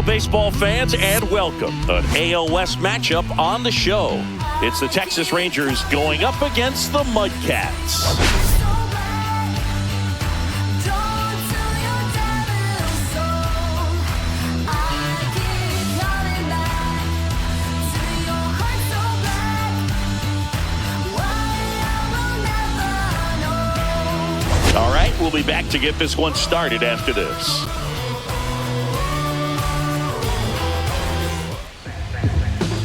baseball fans, and welcome. An AL West matchup on the show. It's the Texas Rangers going up against the MudCats. All right, we'll be back to get this one started after this.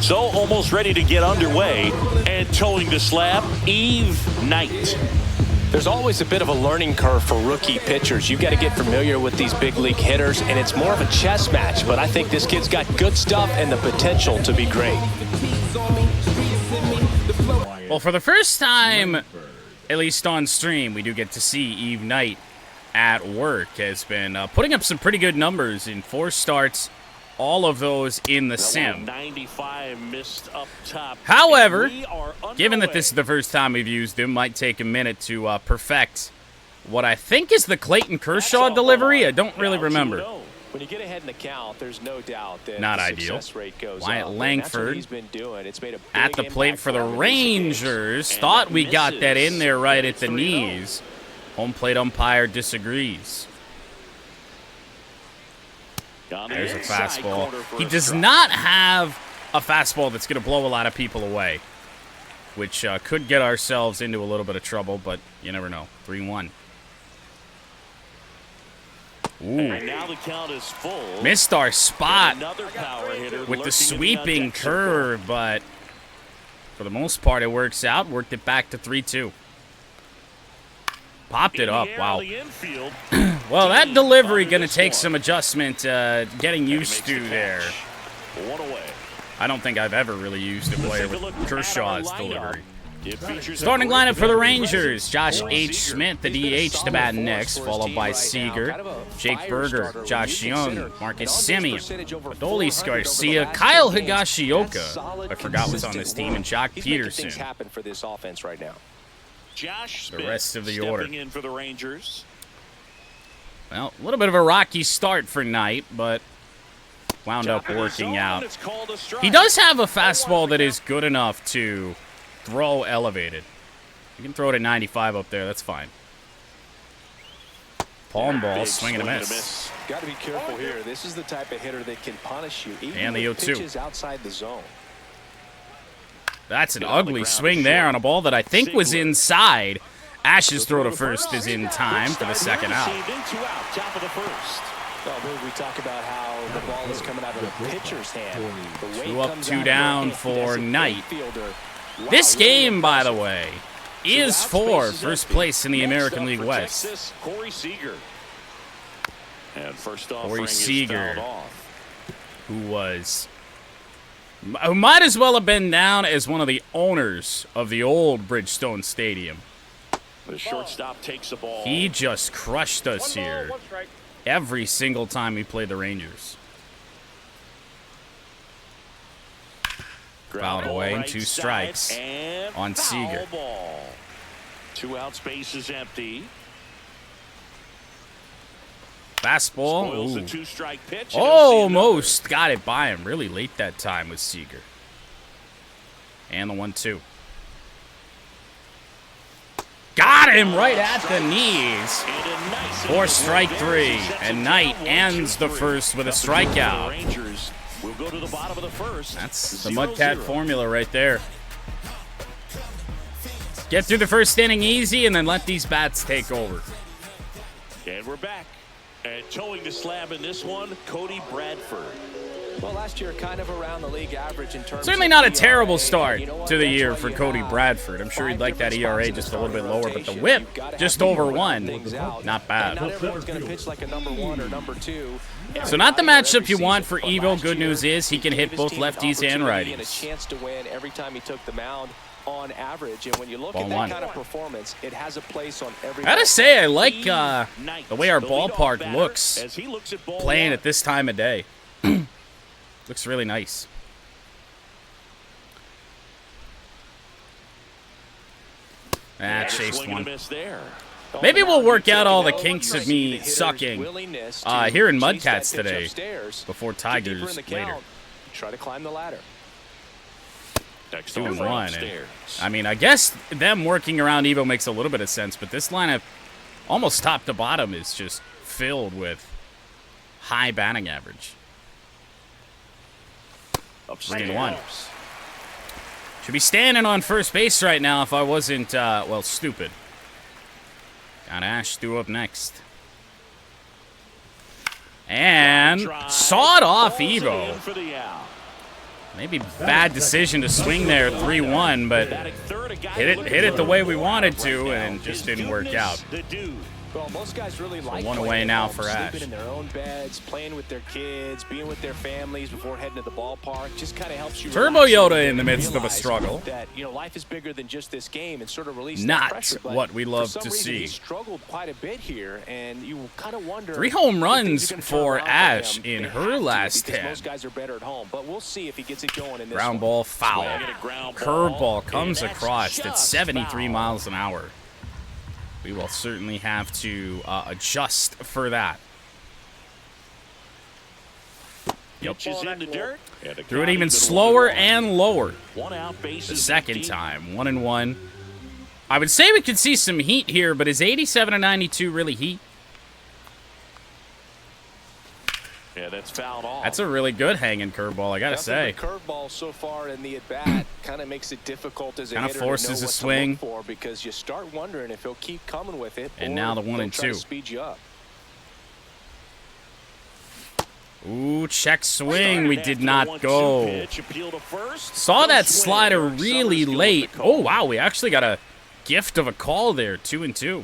So, almost ready to get underway, and towing the slab, Eve Knight. There's always a bit of a learning curve for rookie pitchers. You've got to get familiar with these big league hitters, and it's more of a chess match, but I think this kid's got good stuff and the potential to be great. Well, for the first time, at least on stream, we do get to see Eve Knight at work. Has been putting up some pretty good numbers in 4 starts, all of those in the sim. 95 missed up top. However, given that this is the first time we've used him, might take a minute to perfect what I think is the Clayton Kershaw delivery. I don't really remember. When you get ahead in the count, there's no doubt that not the ideal. success rate goes Wyatt up. Langford He's been doing. It's made a at the plate for the Rangers. Thought we got that in there right at the knees. Home plate umpire disagrees. There's a fastball. He does not have a fastball that's going to blow a lot of people away, which could get ourselves into a little bit of trouble, but you never know. 3-1. Ooh. And now the count is full. Missed our spot with the lurking sweeping curve, but for the most part it works out. Worked it back to 3-2. Popped it up. Wow. Well, that delivery going to take some adjustment, getting used to there. I don't think I've ever really used a player with Kershaw's delivery. Starting lineup for the Rangers: Josh H. Smith, the DH, to bat next, followed by Seager, Jake Berger, Josh Young, Marcus Semien, Adolis Garcia, Kyle Higashioka, I forgot was on this team, and Jock Peterson. The rest of the order. In for the Rangers. Well, a little bit of a rocky start for Knight, but wound up working out. He does have a fastball that is good enough to throw elevated. You can throw it at 95 up there. That's fine. Palm ball, swing and a miss. Got to be careful here. This is the type of hitter that can punish you even and the with 0-2. pitches outside the zone. That's an ugly swing there on a ball that I think was inside. Ash's throw to first is in time for the second out. Well, we talk about how the ball is coming out of the pitcher's hand. 2 up, 2 down for Knight. This game, by the way, is for first place in the American League West. Corey Seager. And first off, Corey Seager, who might as well have been down as one of the owners of the old Bridgestone Stadium. The shortstop takes the ball. He just crushed us here every single time we played the Rangers. Fouled away and 2 strikes on Seager. 2 out, space is empty. Fastball. The 2-strike pitch. Almost got it by him. Really late that time with Seager. And the 1-2. Got him right at the knees. For strike 3. And Knight ends the first with a strikeout. That's the MudCat formula right there. Get through the first inning easy and then let these bats take over. And we're back. And towing the slab in this one, Cody Bradford. Well, last year kind of around the league average in terms certainly not a terrible start to the year for Cody Bradford. I'm sure he'd like that ERA just a little bit lower, but the whip just over 1. Not bad. So not the matchup you want for Evo. Good news is he can hit both lefties and righties. On average, and when you look at that kind of performance, it has a place on every. I gotta say, I like the way our ballpark looks playing at this time of day. Looks really nice. Chased one. Maybe we'll work out all the kinks of me sucking here in MudCats today before Tigers later. Try to climb the ladder. 2-1. And, I mean, I guess them working around Evo makes a little bit of sense, but this lineup, almost top to bottom, is just filled with high batting average. 3-1. Should be standing on first base right now if I wasn't, well, stupid. Got Ash Stu up next. And sawed off Evo. Maybe bad decision to swing there, 3-1, but hit it the way we wanted to, and just didn't work out. Well, most guys really like one away now for Ash. Sleeping in their own beds, playing with their kids, being with their families before heading to the ballpark. Just kind of helps you. Turbo Yoda in the midst of a struggle. That, you know, life is bigger than just this game, and sort of release not pressure, what we love to reason, see. He struggled quite a bit here, and you kind of wonder. 3 home runs for Ash in her last 10. Most guys are better at home, but we'll see if he gets it going in this ground ball foul. Curveball comes across at 73 miles an hour. We will certainly have to adjust for that. Yep. Threw it even slower and lower. The second time, 1-1. I would say we could see some heat here, but is 87 and 92 really heat? Yeah, that's fouled off. That's a really good hanging curveball, I gotta say. The curveball so far in the at bat kind of makes it difficult as a hitter kind of forces to know a swing for, because you start wondering if he'll keep coming with it. And now the 1-2. Speed you up. Ooh, check swing. We did not go. Saw that slider really late. Oh wow, we actually got a gift of a call there. 2-2.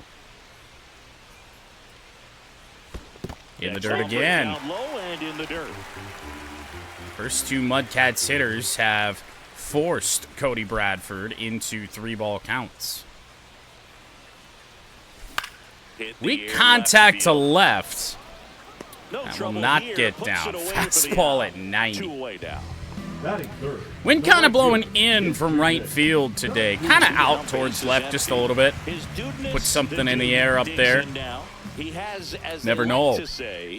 In the dirt again. First 2 MudCats hitters have forced Cody Bradford into 3-ball counts. Weak contact to left. That will not get down. Fastball at 90. Wind kind of blowing in from right field today. Kind of out towards left just a little bit. Put something in the air up there. Never know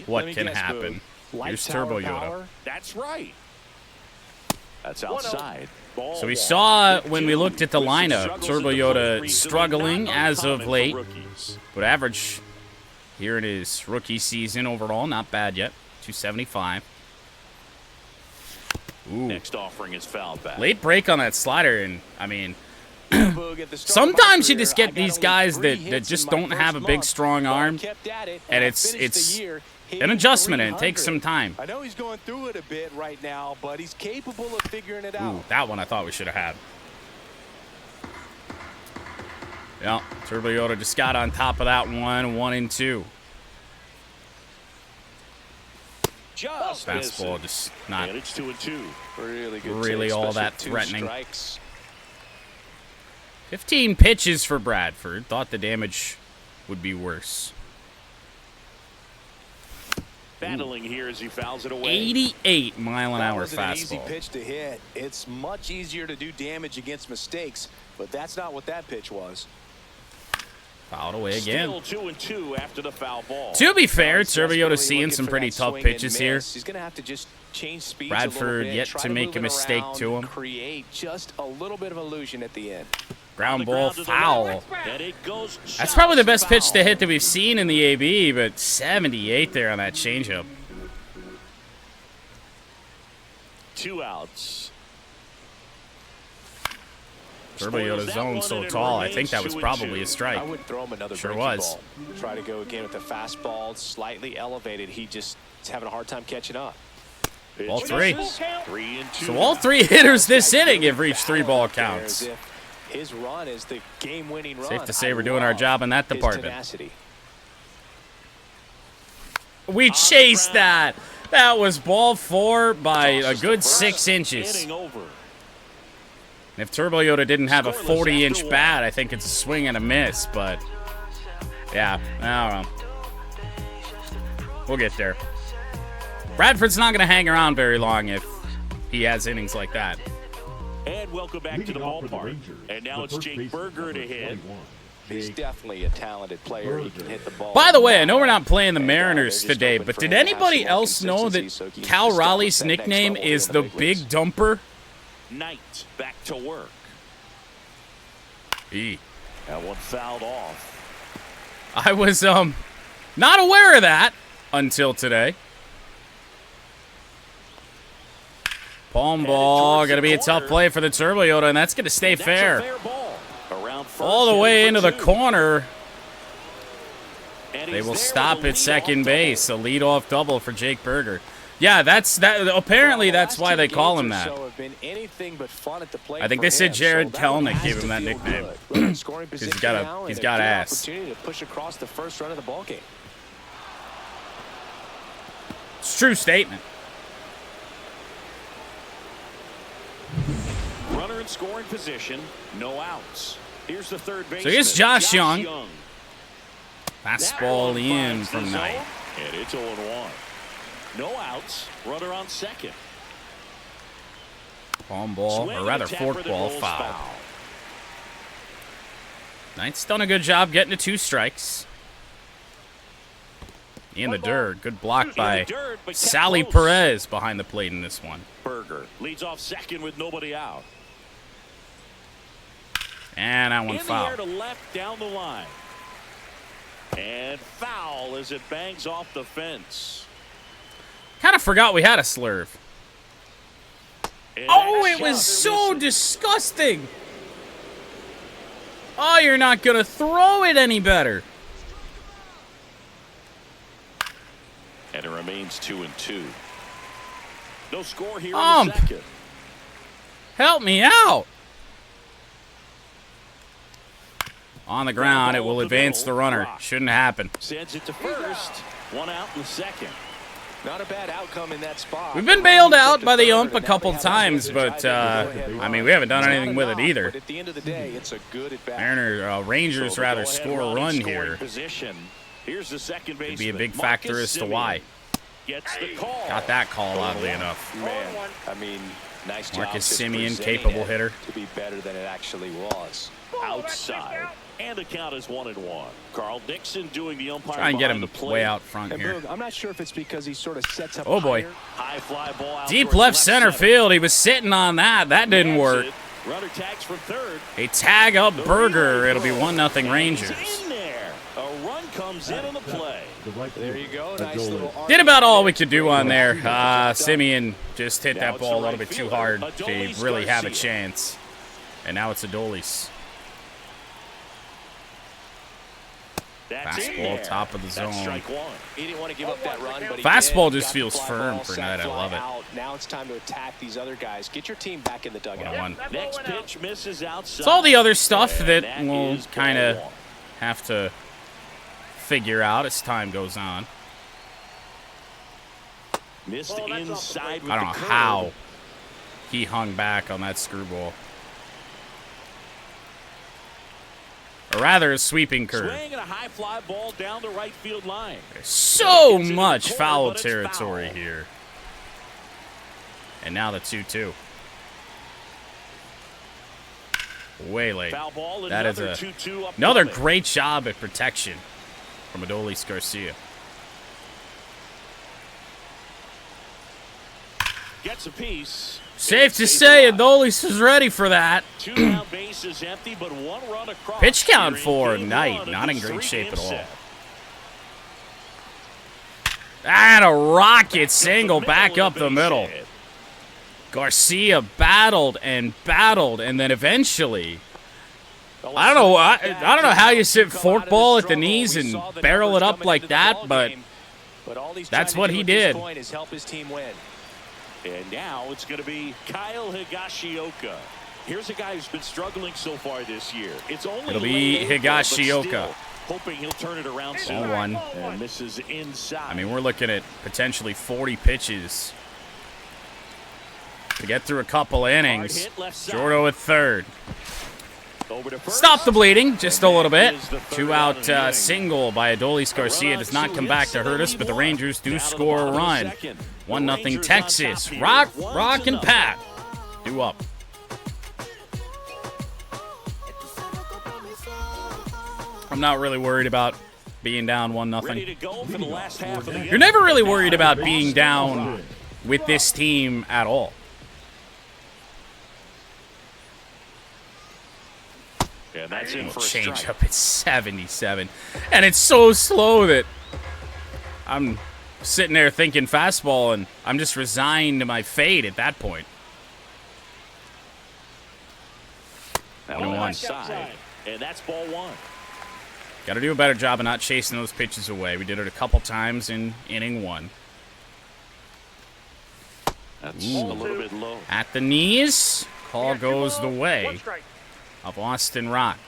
what can happen. Here's Turbo Yoda. That's right. That's outside. So we saw when we looked at the lineup, Turbo Yoda struggling as of late, but average here in his rookie season overall, not bad yet, 275. Ooh. Next offering is fouled back. Late break on that slider, and I mean, sometimes you just get these guys that just don't have a big, strong arm, and it's an adjustment, and it takes some time. I know he's going through it a bit right now, but he's capable of figuring it out. Ooh, that one I thought we should have had. Yeah, Turbo Yoda just got on top of that one, 1-2. Fastball just not it's 2-2. really all that threatening. 15 pitches for Bradford. Thought the damage would be worse. Battling here as he fouls it away. 88 mile-an-hour fastball. An easy pitch to hit. It's much easier to do damage against mistakes, but that's not what that pitch was. Fouled away again. Still 2-2 after the foul ball. To be fair, Turbo Yoda's seeing some pretty tough pitches here. He's going to have to just change speed. Bradford yet to make a mistake to him. Create just a little bit of illusion at the end. Ground ball foul. That's probably the best pitch to hit that we've seen in the AB, but 78 there on that changeup. 2 outs. Turbo Yoda's zone so tall, I think that was probably a strike. I would throw him another sure was. Ball. Try to go again with the fastball, slightly elevated. He just is having a hard time catching up. Ball 3. 3-2. So all 3 hitters this inning have reached 3-ball counts. His run is the game-winning run. Safe to say we're doing our job in that department. We chased that. That was ball 4 by a good 6 inches. If Turbo Yoda didn't have a 40-inch bat, I think it's a swing and a miss, but yeah, I don't know. We'll get there. Bradford's not going to hang around very long if he has innings like that. And welcome back to the ballpark. And now it's Jake Berger to hit. He's definitely a talented player. He can hit the ball. By the way, I know we're not playing the Mariners today, but did anybody else know that Cal Raleigh's nickname is the Big Dumper? Knight back to work. E. That one fouled off. I was not aware of that until today. Palm ball, gonna be a tough play for the Turbo Yoda, and that's gonna stay fair. All the way into the corner. They will stop at second base. A leadoff double for Jake Berger. Yeah, that's that. Apparently, that's why they call him that. I think they said Jared Kelnick gave him that nickname because he's got ass. It's a true statement. Runner in scoring position, no outs. Here's the third baseman. So here's Josh Young. Fastball in from Knight. And it's 0-1. No outs. Runner on second. Palm ball, or rather forkball, foul. Knight's done a good job getting to 2 strikes. In the dirt. Good block by Sally Perez behind the plate in this one. Berger leads off second with nobody out. And that one foul. In the air to left down the line. And foul as it bangs off the fence. Kind of forgot we had a slurve. Oh, it was so disgusting. Oh, you're not going to throw it any better. And it remains 2-2. No score here in the second. Help me out. On the ground, it will advance the runner. Shouldn't happen. Sends it to first. 1 out in the second. Not a bad outcome in that spot. We've been bailed out by the ump a couple times, but I mean, we haven't done anything with it either. At the end of the day, it's a good at bat. Rangers rather score a run here. Here's the second base. Could be a big factor as to why. Gets the call. Got that call, oddly enough. Man, I mean, nice job. Marcus Semien, capable hitter. To be better than it actually was. Outside. And the count is 1-1. Carl Dixon doing the umpire. Try and get him way out front here. I'm not sure if it's because he sort of sets up. Oh boy. High fly ball out deep left center field. He was sitting on that. That didn't work. Runner tags from third. A tag up Berger. It'll be 1-0 Rangers. In there. A run comes in on the play. There you go. Nice little did about all we could do on there. Semien just hit that ball a little bit too hard to really have a chance. And now it's Adolis. Fastball, top of the zone. He didn't want to give up that run, but fastball just feels firm for Knight. I love it. Now it's time to attack these other guys. Get your team back in the dugout. Next pitch misses outside. It's all the other stuff that we'll kind of have to figure out as time goes on. Missed inside. I don't know how he hung back on that screwball. Or rather, a sweeping curve. Swing and a high fly ball down the right field line. There's so much foul territory here. And now the 2-2. Way late. That is another great job at protection from Adolis Garcia. Gets a piece. Safe to say Adolis was ready for that. 2 down bases empty, but 1 run across. Pitch count for Knight. Not in great shape at all. And a rocket single back up the middle. Garcia battled, and then eventually, I don't know how you sit forkball at the knees and barrel it up like that, but that's what he did. And now it's going to be Kyle Higashioka. Here's a guy who's been struggling so far this year. It'll be Higashioka. Hoping he'll turn it around soon. 0-1. And this is inside. I mean, we're looking at potentially 40 pitches to get through a couple innings. Jordo at third. Stop the bleeding just a little bit. 2-out single by Adolis Garcia does not come back to hurt us, but the Rangers do score a run. 1-0 Texas. Rock, and Pat. Due up. I'm not really worried about being down 1-0. Ready to go for the last half of the You're never really worried about being down with this team at all. Yeah, that's in for a Change strike. up at 77. And it's so slow that I'm sitting there thinking fastball, and I'm just resigned to my fate at that point. That one outside, and that's ball one. Got to do a better job of not chasing those pitches away. We did it a couple times in inning 1. That's a little bit low. At the knees, call goes the way of Austin Rock.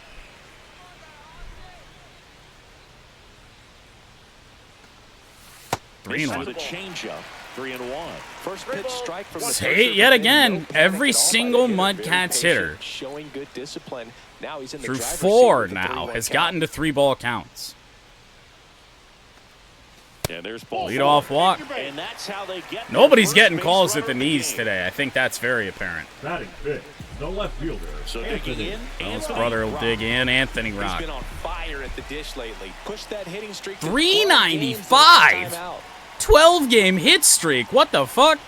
Three and one. The changeup, 3-1. First pitch strike from the Say it yet again. Every single MudCats hitter Showing good discipline. Now he's in the through driver's 4 seat with the now 3-1 has count. gotten to 3-ball counts. And there's ball Lead off walk. And that's how they get Nobody's their getting first calls base at the runner knees game. today. I think that's very apparent. Batting fifth, the left fielder. So digging in, His brother will dig in. Anthony He's Rock. been on fire at the dish lately. Push that hitting streak to 395. 12 games without a timeout. 12-game hit streak. What the fuck?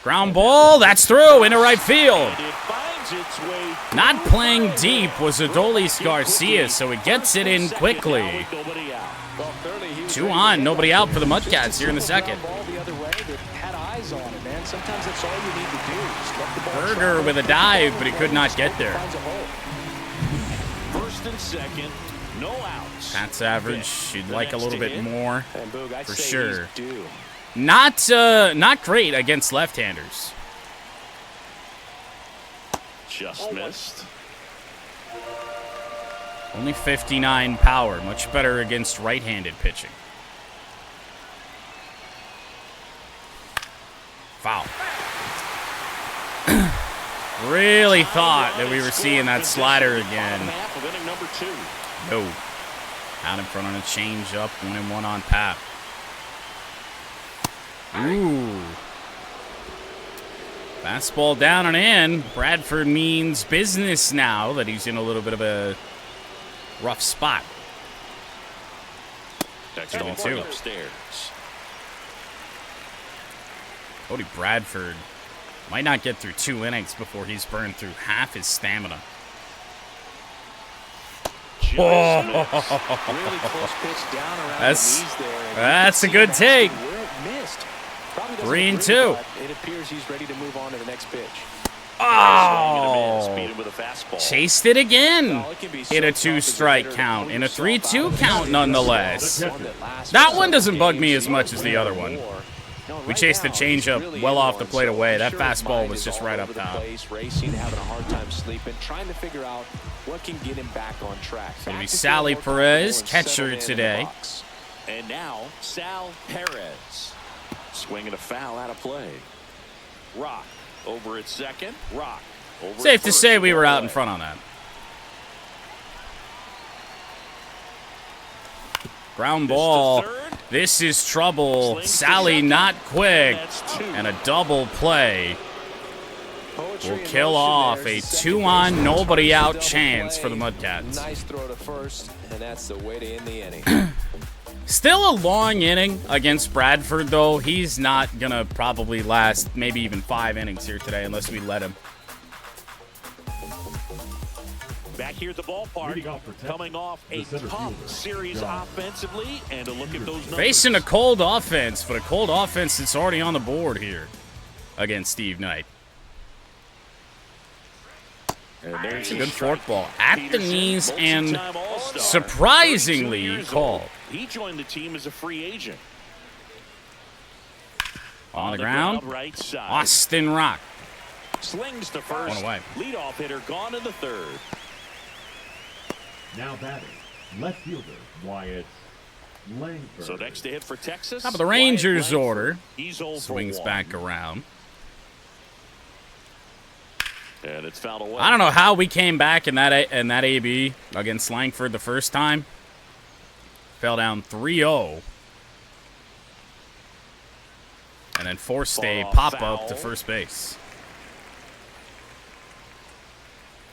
Ground ball. That's through into right field. And it finds its way. Not playing deep was Adolis Garcia, so it gets it in quickly. Nobody out. Well, clearly he was 2 ready to on, hit. nobody out for the MudCats here in the second. Ball the other way that had eyes on it, man. Sometimes that's all you need to do. Just let the ball Berger travel. with a dive, but he could not get there. Finds a hole. First and second, no outs. That's average. You'd like a little bit more. And Boog, I'd For say sure. he's due. Not great against left-handers. Just missed. Only 59 power. Much better against right-handed pitching. Foul. Really thought that we were seeing that slider again. Half of inning number 2. No. Out in front on a change-up. 1-1 on Pat. Ooh. Fastball down and in. Bradford means business now that he's in a little bit of a rough spot. Texas Ball going two. upstairs. Cody Bradford might not get through 2 innings before he's burned through half his stamina. Just Oh. missed. Really close pitch down around That's- the knees there. And that's you a can good see take. where it missed. Probably doesn't 3 and agree, 2. but it appears he's ready to move on to the next pitch. Oh! Speed him with a fastball. Chased it again Well, it can be so in a tough as a 2-strike hitter to count, pull in a yourself 3-2 out of count it. nonetheless. One that lasts That for one doesn't several bug me games. as much as the other one. No, We right chased the now, changeup he's really well in off the one, plate so away. I'm That sure his fastball mind was is just all right over up the top. place, racing, having a hard time sleeping, trying to figure out what can get him back on track. Gonna be Back to Sally feel more Perez, comfortable and catcher settled in the today. box. And now, Sal Perez. Swinging a foul out of play. Rock over at second. Rock over Safe at to first. say we were out in front on that. Ground ball. This is trouble. Sally not quick. That's 2. And a double play Poetry will in kill motion off there. a Second 2-on, baseman nobody turns out double chance play. for the MudCats. Nice throw to first, and that's the way to end the inning. Still a long inning against Bradford, though. He's not going to probably last maybe even 5 innings here today unless we let him. Back here at the ballpark, Leading off for Texas, coming off a the center tough fielder, series John. offensively, and a look at those numbers. Facing a cold offense, but a cold offense that's already on the board here against Steve Knight. And there's It's a good forkball at the Peterson, knees and multi-time All-Star, 32 surprisingly years called. old. He joined the team as a free agent. On the ground, right side. Austin Rock. Slings to first. One away. Leadoff hitter gone in the third. Now batting, left fielder, Wyatt Langford. So next to hit for Texas. Top of the Wyatt Rangers Langford. order. He's 0 for Swings 1. back around. And it's fouled away. I don't know how we came back in that AB against Langford the first time. Fell down 3-0. And then forced a pop-up to first base.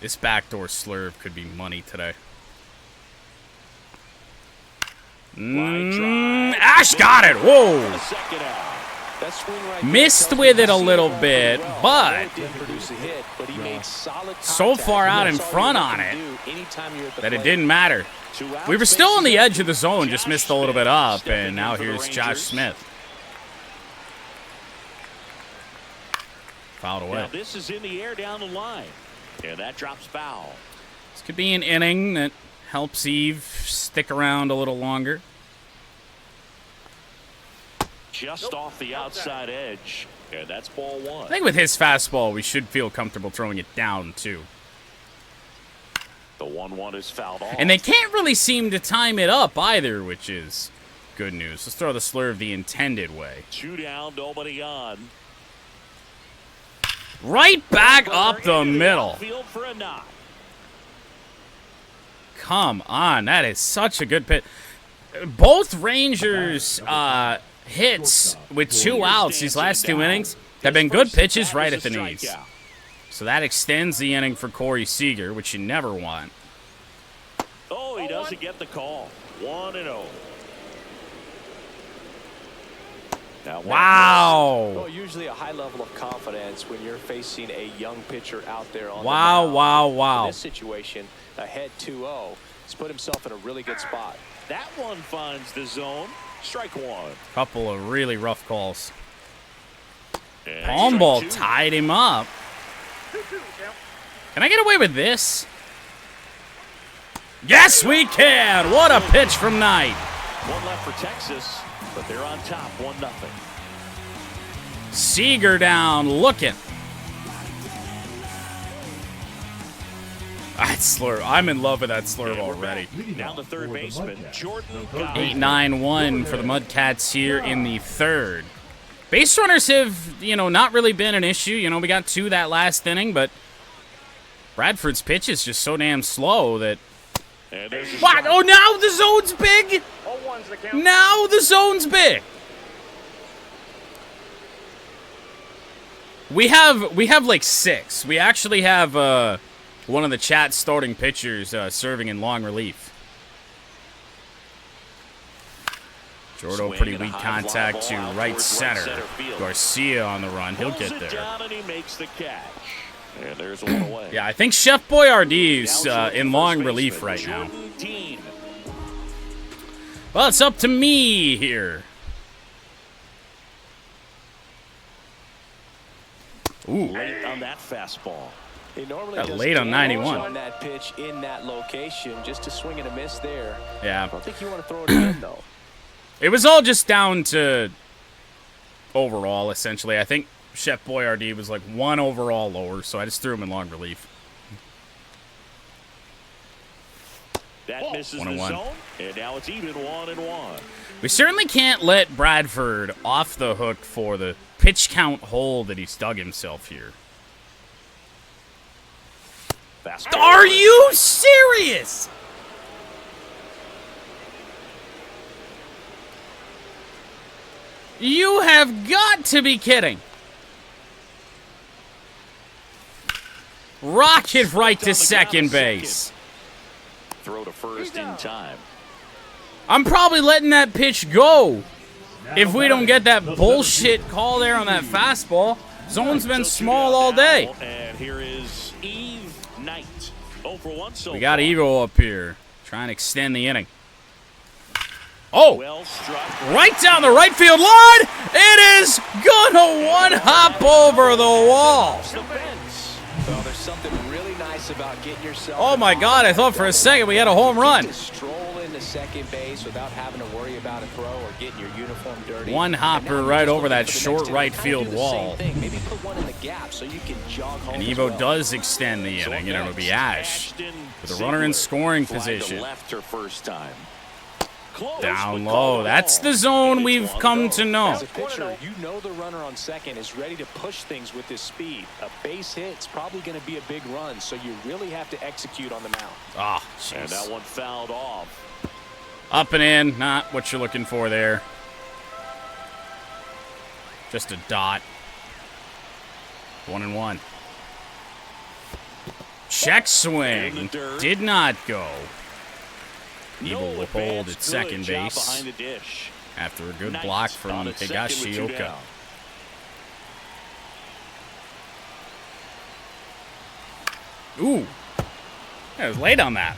This backdoor slurve could be money today. Ash got it. Whoa. Missed with it a little bit, but so far out in front on it that it didn't matter. We were still on the edge of the zone, just missed a little bit up, and now here's Josh Smith. Fouled away. Now this is in the air down the line, and that drops foul. This could be an inning that helps Eve stick around a little longer. Just off the outside edge, and that's ball one. I think with his fastball, we should feel comfortable throwing it down, too. The 1-1 is fouled off. And they can't really seem to time it up either, which is good news. Let's throw the slurve the intended way. 2 down, nobody on. Right back up the middle. Field for a knock. Come on, that is such a good pitch. Both Rangers hits with 2 outs these last 2 innings have been good pitches right at the knees. So that extends the inning for Corey Seager, which you never want. Oh, he doesn't get the call. 1-0. Wow. Well, usually a high level of confidence when you're facing a young pitcher out there on wow, the mound. wow. In this situation, ahead 2-0, he's put himself in a really good spot. That one finds the zone. Strike one. Couple of really rough calls. And Palm ball strike two. tied him up. Can I get away with this? Yes, we can. What a pitch from Knight. One left for Texas, but they're on top, 1-0. Seager down, looking. That slurve. I'm in love with that slurve already. Down the third baseman, Jordan Guy. 8-9-1 for the MudCats here in the third. Base runners have, not really been an issue. We got 2 that last inning, but Bradford's pitch is just so damn slow that... What? Oh, now the zone's big? Now the zone's big. We have like 6. We actually have one of the chat starting pitchers serving in long relief. Jordo, pretty weak contact to right center. Garcia on the run. He'll get there. And he makes the catch. And there's one away. Yeah, I think Chef Boyardee's in long relief right now. Well, it's up to me here. Ooh. Late on that fastball. He normally Got does late on 91. on that pitch in that location, just to swing and a miss there. Yeah. I don't think you want to throw it in, though. It was all just down to overall, essentially. I think Chef Boyardee was like 1 overall lower, so I just threw him in long relief. That misses the 1-1. zone, and now it's even 1-1. We certainly can't let Bradford off the hook for the pitch count hole that he's dug himself here. Fastball. Are you serious? You have got to be kidding. Rocket right to second base. Throw to first in time. I'm probably letting that pitch go if we don't get that bullshit call there on that fastball. Zone's been small all day. And here is Eve Knight. 0 for 1 so We got far. Evo up here trying to extend the inning. Oh, Well struck. right down the right field line. It is gonna one-hop over the wall. The fence. Well, there's something really nice about getting yourself. Oh my God, I thought for a second we had a home run. To stroll into second base without having to worry about a throw or getting your uniform dirty. One hopper And now right you're over that just looking short for the next right inning. field Kinda do the wall. same thing. Maybe put one in the gap so you can jog home. And as Evo well. does extend the inning, and it'll be Ash Ashton with a runner in scoring Fly to position. left her first time. Close, Down but low. called That's ball. the zone And we've it's come 1 to know. As a pitcher, you know the runner on second is ready to push things with his speed. A base hit's probably going to be a big run, so you really have to execute on the mound. Oh, And that jeez. one fouled off. Up and in, not what you're looking for there. Just a dot. 1-1. Check swing. Did not go. Evil will hold at second base after a good block from Higashioka. Ooh. I was late on that.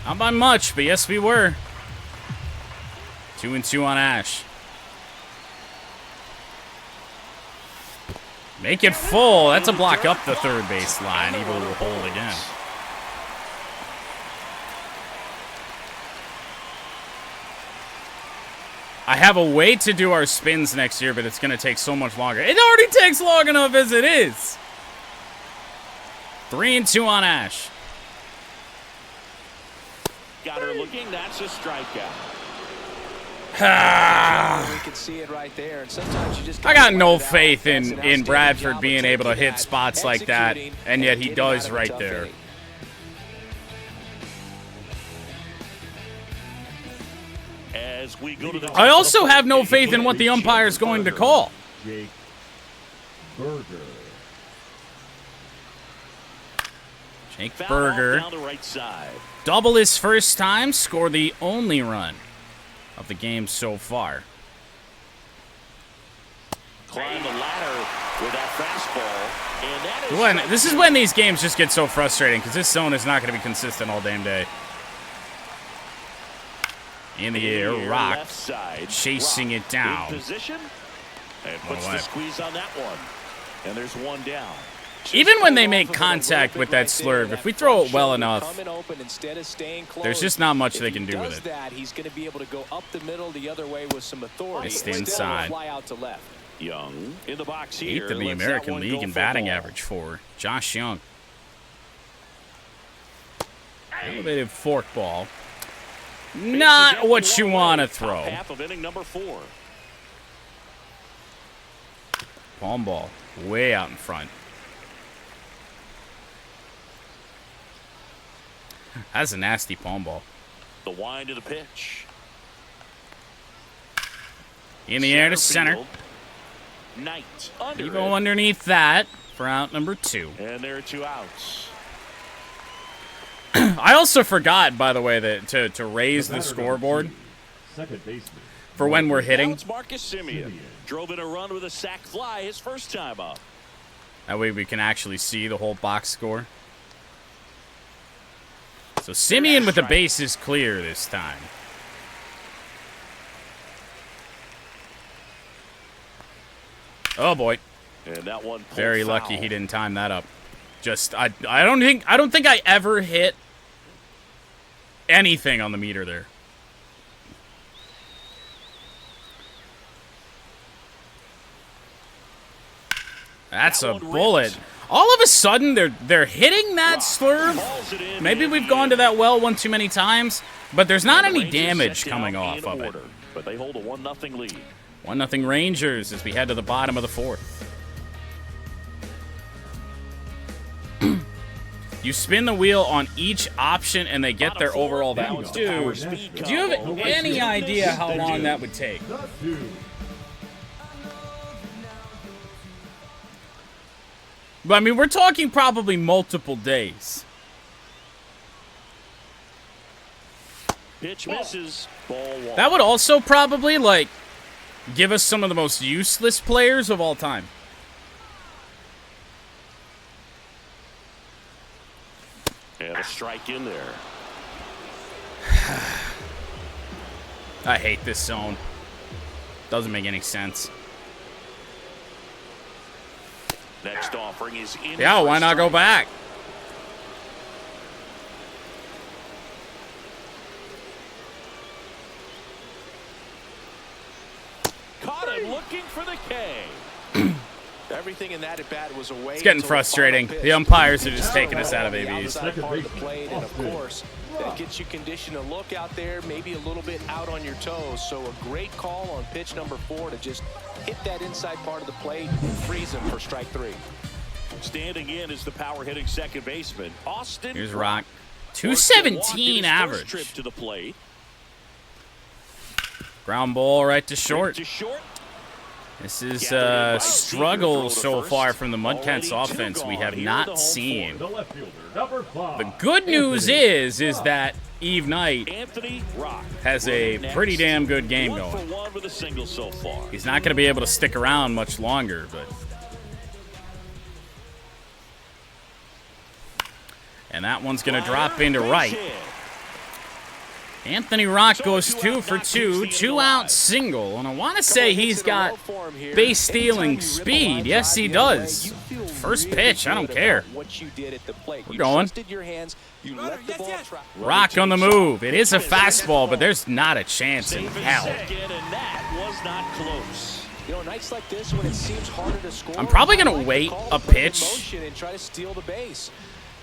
Not by much, but yes, we were. 2-2 on Ash. Make it full. That's a block up the third base line. Evil will hold again. I have a way to do our spins next year, but it's going to take so much longer. It already takes long enough as it is. 3-2 on Ash. Got her looking. That's a strikeout. We can see it right there. And sometimes you just I got no faith in Bradford being able to hit spots like that, and yet he does right there. As we go to the I also have no faith in what the umpire is going to call. Jake Berger. Jake foul Berger, down the right side. double his first time, score the only run of the game so far. Climb the ladder with that fastball, and that is This is when these games just get so frustrating because this zone is not going to be consistent all damn day. In the air, Rock left side. chasing Rock it down. in position and puts away. the squeeze on that one, and there's one down. Even when they make contact with that slurve, if we throw it well enough, there's just not much they can do with it. He's going to be able to go up the middle the other way with some authority. Missed inside. Fly out to left. Young in the box here. 8th in the lets that American one League go in for batting ball. average for Josh Young. Elevated forkball. Not what you want to throw. Half of inning number 4. Palm ball way out in front. That's a nasty palm ball. The wind of the pitch. In the air to center. field. Knight under Evo it. underneath that for out number 2. And there are 2 outs. I also forgot, by the way, that to raise the scoreboard Second baseman. for when we're Now hitting. it's Marcus Simeon. Drove in a run with a sac fly his first time up. That way we can actually see the whole box score. So Simeon with the bases clear this time. Oh boy. And that one pulled Very foul. lucky he didn't time that up. Just I don't think I ever hit anything on the meter there. That's a bullet. All of a sudden they're hitting that slurve. Maybe we've gone to that well one too many times, but there's not any damage coming off of it. But they hold a 1-0 lead. 1-0 Rangers as we head to the bottom of the 4th. You spin the wheel on each option and they get their overall value. Dude, do you have any idea how long that would take? The 2. But I mean, we're talking probably multiple days. Pitch misses. Ball 1. That would also probably, like, give us some of the most useless players of all time. And a strike in there. I hate this zone. Doesn't make any sense. Next offering is in. Yeah, for why a not go strike. back? Caught him looking for the K. Everything in that at bat was away. It's getting frustrating. The umpires are just taking us out of ABs. Outside part of the plate, and of course, that gets you conditioned to look out there, maybe a little bit out on your toes. So a great call on pitch number 4 to just hit that inside part of the plate and freeze him for strike 3. Standing in is the power hitting second baseman, Austin. Here's Rock. Works to walk in 217 his average. first trip to the plate. Ground ball right to short. To short. This is a struggle so far from the MudCats offense we have not seen. The good news is that Eve Knight has a pretty damn good game going. He's not going to be able to stick around much longer, but... And that one's going to drop into right. Anthony Rock goes 2 for 2, 2-out single, and I want to say he's got base stealing speed. Yes, he does. First pitch, I don't care. We're going. Rock on the move. It is a fastball, but there's not a chance in hell. I'm probably going to wait a pitch.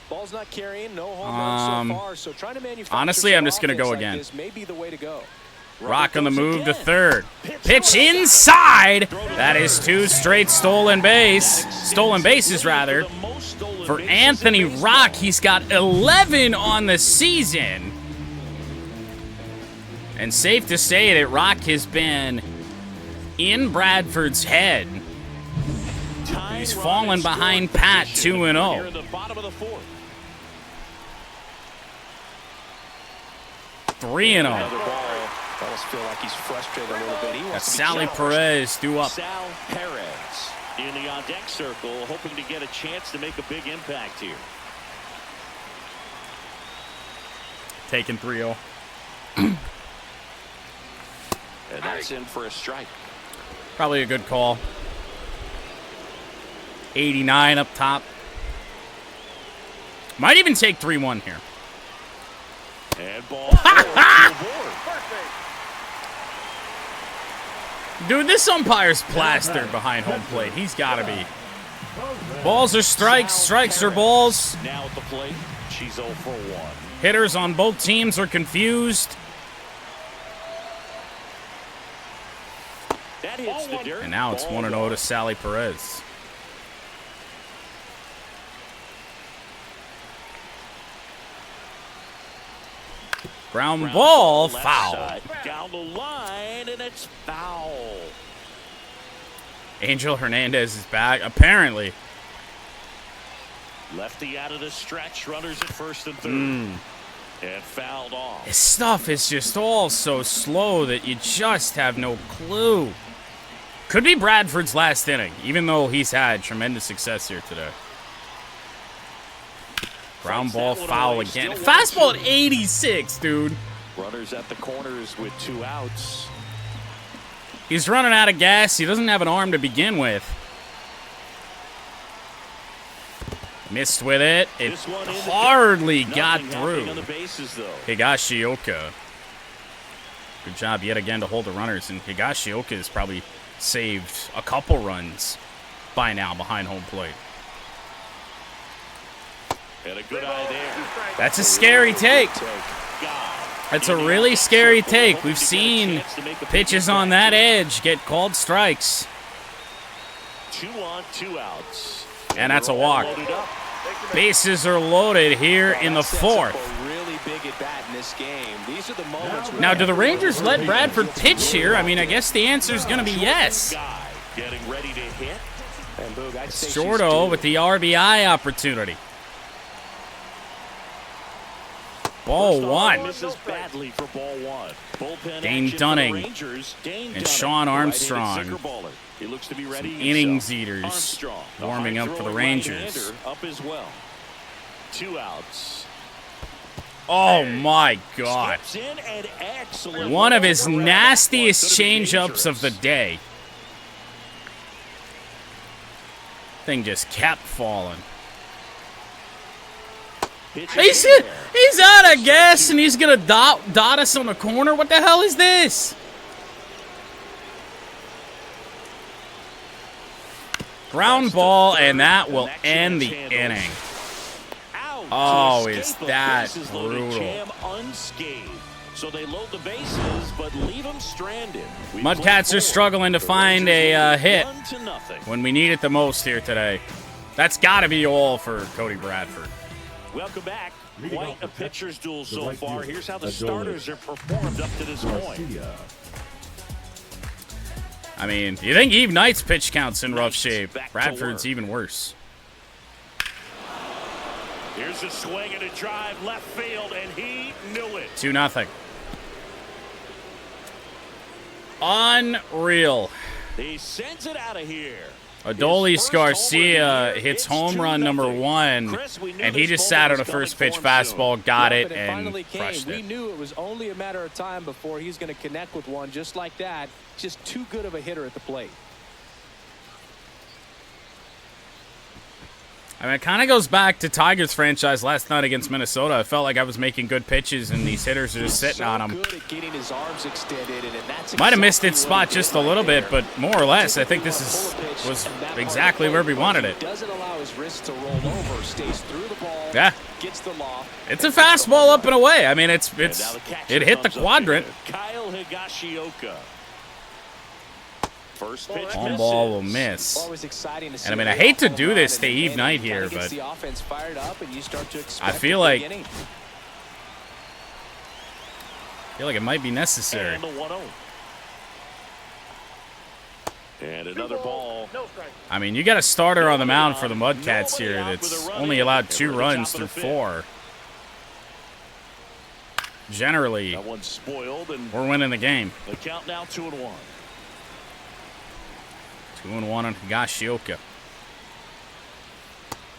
Ball's not carrying, no home run so far, so trying to manufacture honestly, I'm just going to go again. This may be the way to go. Rock on the move to third. Pitch inside. That is 2 straight stolen bases rather. For Anthony Rock, he's got 11 on the season. And safe to say that Rock has been in Bradford's head. He's fallen behind Pat 2-0. 3-0. Almost feel like he's frustrated a little bit. That's Sally Perez due up. Sal Perez in the on-deck circle, hoping to get a chance to make a big impact here. Taking 3-0. And that's in for a strike. Probably a good call. 89 up top. Might even take 3-1 here. And ball Dude, this umpire's plastered behind home plate. He's got to be. Balls are strikes. Strikes are balls. Now at the plate, she's 0 for 1. Hitters on both teams are confused. That hits the dirt. And now it's 1-0 to Sally Perez. Ground ball, foul. Down the line, and it's foul. Angel Hernandez is back, apparently. Lefty out of the stretch, runners at first and third. And fouled off. His stuff is just all so slow that you just have no clue. Could be Bradford's last inning, even though he's had tremendous success here today. Ground ball foul again. Fastball at 86, dude. Runners at the corners with 2 outs. He's running out of gas. He doesn't have an arm to begin with. Missed with it. It hardly got through. Higashioka. Good job yet again to hold the runners. And Higashioka has probably saved a couple runs by now behind home plate. Had a good eye there. That's a scary take. That's a really scary take. We've seen pitches on that edge get called strikes. 2 on, 2 outs. And that's a walk. Bases are loaded here in the 4th. Now, do the Rangers let Bradford pitch here? I mean, I guess the answer is going to be yes. Getting ready to hit. Shorto with the RBI opportunity. Ball 1. Misses badly for ball 1. Bullpen Dane Dunning and Sean Armstrong. He looks to be ready. Innings eaters warming up for the Rangers. Up as well. 2 outs. Oh my God. One of his nastiest changeups of the day. Thing just kept falling. He's out of gas and he's gonna dot us on the corner. What the hell is this? Ground ball, and that will end the inning. Oh, is that brutal. So they load the bases, but leave them stranded. MudCats are struggling to find a hit when we need it the most here today. That's got to be all for Cody Bradford. Welcome back. Quite a pitcher's duel so far. Here's how the starters are performed up to this point. I mean, you think Eve Knight's pitch count's in rough shape. Bradford's even worse. Here's a swing and a drive left field, and he knew it. 2-0. Unreal. He sends it out of here. Adolis Garcia hits home run number 1, and he just sat on a first pitch fastball, got it, and crushed it. We knew it was only a matter of time before he's going to connect with one just like that. Just too good of a hitter at the plate. I mean, it kind of goes back to Tigers franchise last night against Minnesota. I felt like I was making good pitches, and these hitters are just sitting on them. Might have missed its spot just a little bit, but more or less, I think this was exactly where we wanted it. Yeah. It's a fastball up and away. I mean, it hit the quadrant. Kyle Higashioka. First pitch On ball will miss. And I mean, I hate to do this to Eve Knight here, but I feel like it might be necessary. And the 1-0. And another ball. I mean, you got a starter on the mound for the MudCats here that's only allowed 2 runs through 4. Generally, That one's spoiled, and we're winning the game. the count now 2-1. 2-1 on Higashioka.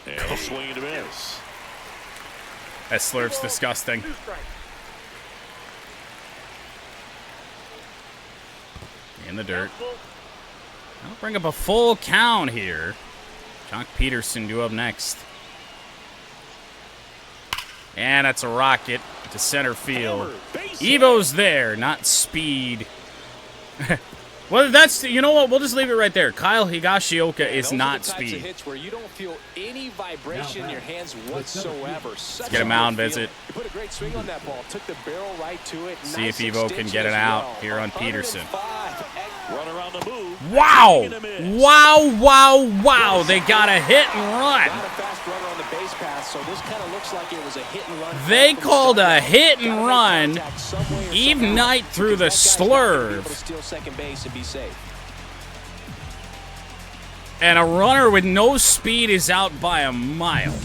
And a swing and a miss. That slurp's disgusting. In the dirt. I'll bring up a full count here. Jock Peterson due up next. And that's a rocket to center field. Evo's there, not speed. Well, that's, you know what? We'll just leave it right there. Kyle Higashioka is not speed. Hits where you don't feel any vibration in your hands whatsoever. Let's get a mound visit. You put a great swing on that ball. Took the barrel right to it. See if Evo can get it out here on Peterson. Run around the move. Wow! Wow, wow, wow. They got a hit and run. Not a fast runner on the base pass, so this kind of looks like it was a hit and run. They called a hit and run. Eve Knight through the slurve. Steal second base and be safe. And a runner with no speed is out by a mile.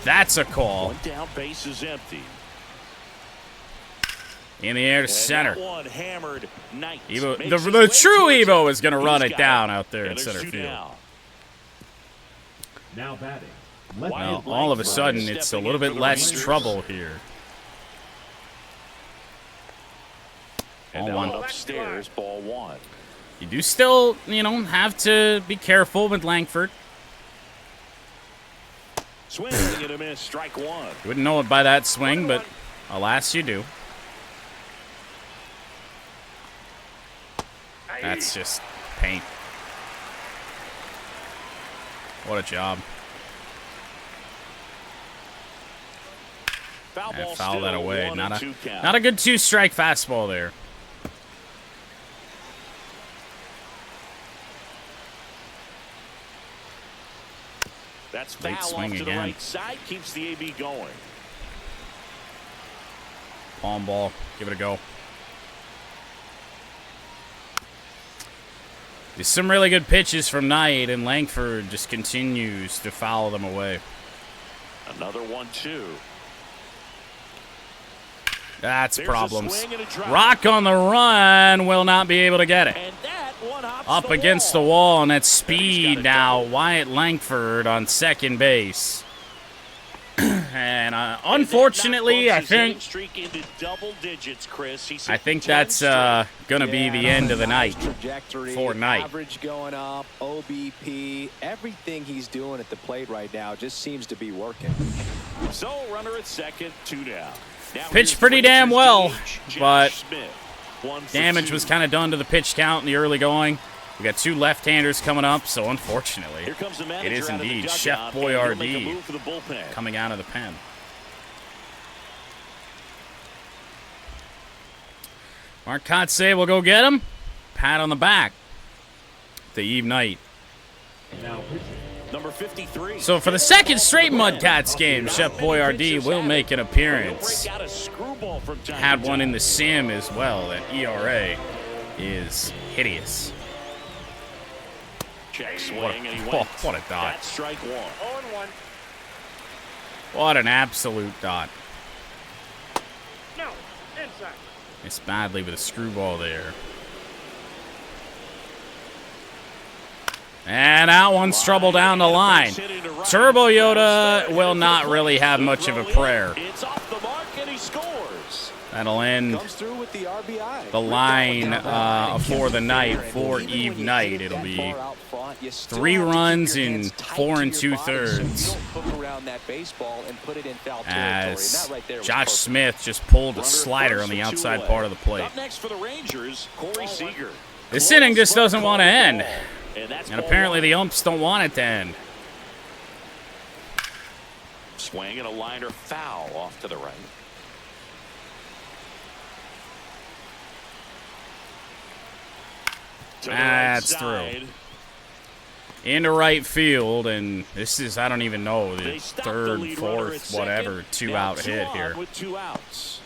That's a call. One down, base is empty. In the air to And center. that one hammered Knight. Evo, Makes the his true way to it. Evo is going to run He's it got down out there in And center there's 2 field. down. Now batting. Well, all of a sudden, it's a little bit less trouble here. And Ball down one. upstairs, ball 1. You do still, have to be careful with Langford. Swing and a miss, strike 1. You wouldn't know it by that swing, but alas, you do. That's just paint. What a job. Foul ball Foul that still, away. 1 Not and 2 count. a good 2-strike fastball there. That's Late foul swing off to again. the right side, keeps the AB going. Palm ball. Give it a go. There's some really good pitches from Knight, and Langford just continues to foul them away. Another 1-2. That's There's a problems. swing and a drive. Rock on the run will not be able to get it. And that one hops Up against the wall, and that's speed now. Wyatt Langford on second base. And unfortunately, I think that's going to be the end of the night for Knight. Average going up, OBP, everything he's doing at the plate right now just seems to be working. So runner at second, 2 down. Pitched pretty damn well, but damage was kind of done to the pitch count in the early going. We got 2 left-handers coming up, so unfortunately, it is indeed Chef Boyardee coming out of the pen. MudCats say we'll go get him. Pat on the back to Eve Knight. Now pitching. Number 53. So for the second straight MudCats game, Chef Boyardee will make an appearance. Had one in the sim as well. That ERA is hideous. Check swing, and he went. What a dot. That's strike one. 0-1. What an absolute dot. No, inside. Missed badly with a screwball there. And that one's trouble down the line. Turbo Yoda will not really have much of a prayer. It's off the mark, and he scores. That'll end Comes through with the RBI. the line for the night, for Eve Night. It'll be 3 runs in 4 2/3. As Josh Smith just pulled a slider on the outside part of the plate. Up next for the Rangers, Corey Seager. This inning just doesn't want to end. And And apparently the umps don't want it to end. Swing and a liner foul off to the right. To the That's right side. through. Into right field, and this is, I don't even know, the They stop the third, lead runner at fourth, second. whatever, Now 2-out 2 hit on here. with 2 outs.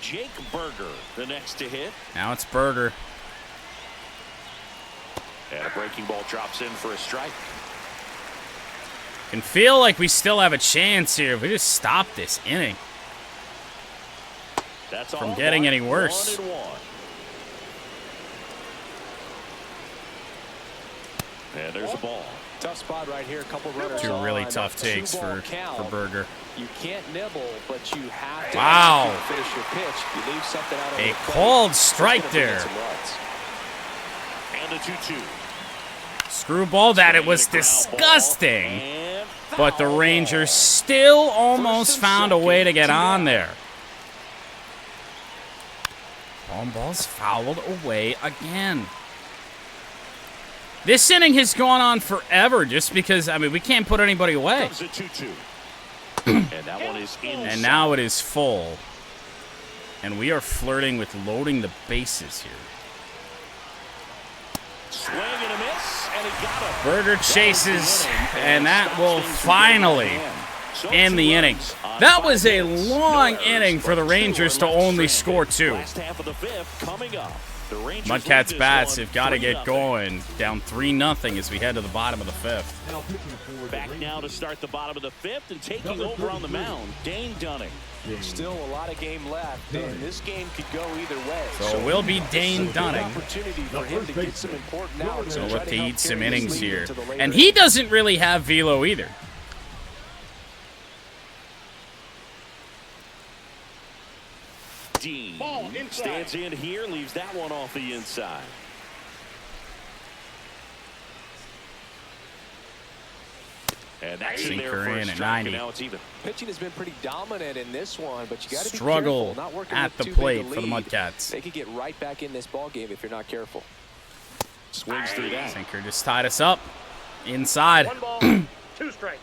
Jake Berger, the next to hit. Now it's Berger. And a breaking ball drops in for a strike. Can feel like we still have a chance here if we just stop this inning. That's From all getting but any worse. 1-1. And there's a ball. Tough spot right here. A couple runners. 2 really on. tough takes 2-ball for count. Berger. You can't nibble, but you have to Wow. finish your pitch. You leave something out on A the plate, called it's strike gonna bring in there. some runs. And a 2-2. Screwball that it was disgusting, but the Rangers still almost found a way to get on there. Ball's fouled away again. This inning has gone on forever just because, I mean, we can't put anybody away. Comes a 2-2. And that one is in. And now it is full. And we are flirting with loading the bases here. Swing and a miss, and he got it. Berger chases, and that will finally end the inning. That was a long inning for the Rangers to only score 2. Last half of the 5th coming up. The Rangers lead MudCats this bats one have got to get 3-0. going. Down 3-0 as we head to the bottom of the 5th. Now pitching for the Back now to start the bottom of the 5th and taking over on the mound, Dane Dunning. Still a lot of game left, and this game could go either way. So it will be Dane Big Dunning. opportunity for him to get some important outs. So and look try to help eat some carry this innings lead here. into the later And he innings. doesn't really have velo either. Dean Ball inside. stands in here, leaves that one off the inside. And that's in there Sinker for a in at strike, 90. and now it's even. Pitching has been pretty dominant in this one, but you got to be Struggle careful. Not working at with the too big a plate for the lead. MudCats. They could get right back in this ball game if you're not careful. Swings through that. Sinker just tied us up inside. 1 ball, 2 strikes.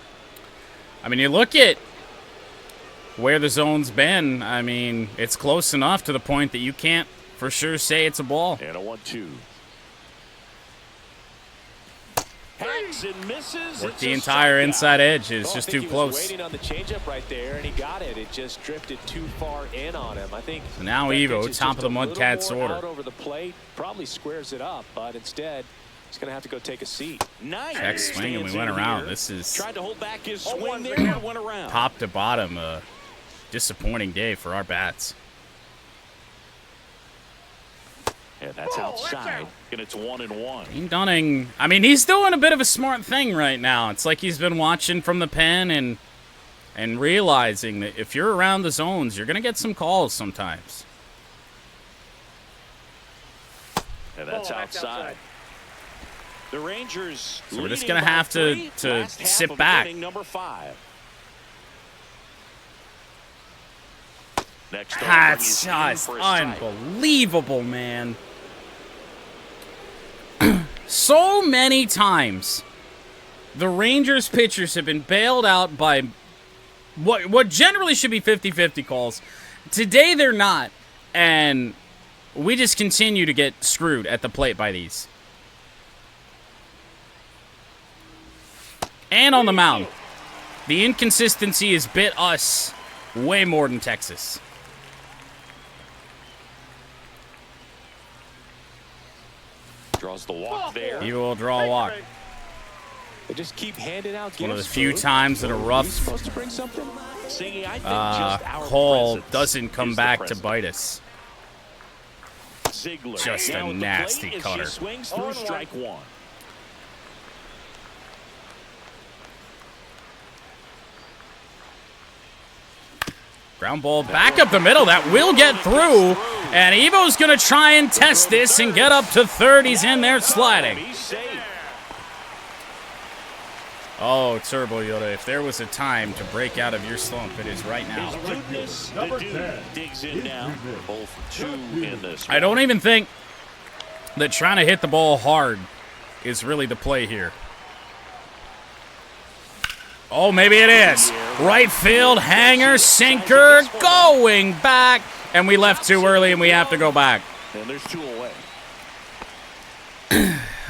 I mean, you look at where the zone's been. I mean, it's close enough to the point that you can't for sure say it's a ball. And a 1-2. Hacks and misses. Work It's the a entire strikeout. inside edge is Well, just I too think he was close. waiting on the changeup right there, and he got it. It just drifted too far in on him. I think. So now that Evo, pitch is top just of the a little MudCats more order. Out over the plate, probably squares it up, but instead, he's going to have to go take a seat. Nice. Check swing, and we Stands went in around. here. This is Tried to hold back his 0-1 swing there, there. and went around. top to bottom a disappointing day for our bats. And that's Ball, that's outside. out. And it's 1-1. Dean Dunning, I mean, he's doing a bit of a smart thing right now. It's like he's been watching from the pen and realizing that if you're around the zones, you're going to get some calls sometimes. And that's Ball, that's outside. outside. The Rangers. So we're just leading gonna by have to 3, last half sit of back. inning number 5. Next over That's is in just for a strike. unbelievable, man. So many times, the Rangers pitchers have been bailed out by what generally should be 50-50 calls. Today they're not, and we just continue to get screwed at the plate by these. and on the mound. The inconsistency has bit us way more than Texas. Draws the walk there. He will draw a walk. They just keep handing out One of the gifts, few food. times that a rough Supposed to bring something? Singing, I think just our call presence doesn't come is the back to present. bite us. Ziegler Just a down at the nasty plate as cutter. she swings through strike one. Ground ball back up the middle. That will get through. And Evo's going to try and test this and get up to third. He's in there sliding. He's safe. Oh, Turbo Yoda, if there was a time to break out of your slump, it is right now. His goodness, the dude digs in now. Both for 2 in this I don't even think that trying to hit the ball hard is really the play here. Oh, maybe it is. Right field, hanger, sinker, going back. And we left too early, and we have to go back. And there's 2 away.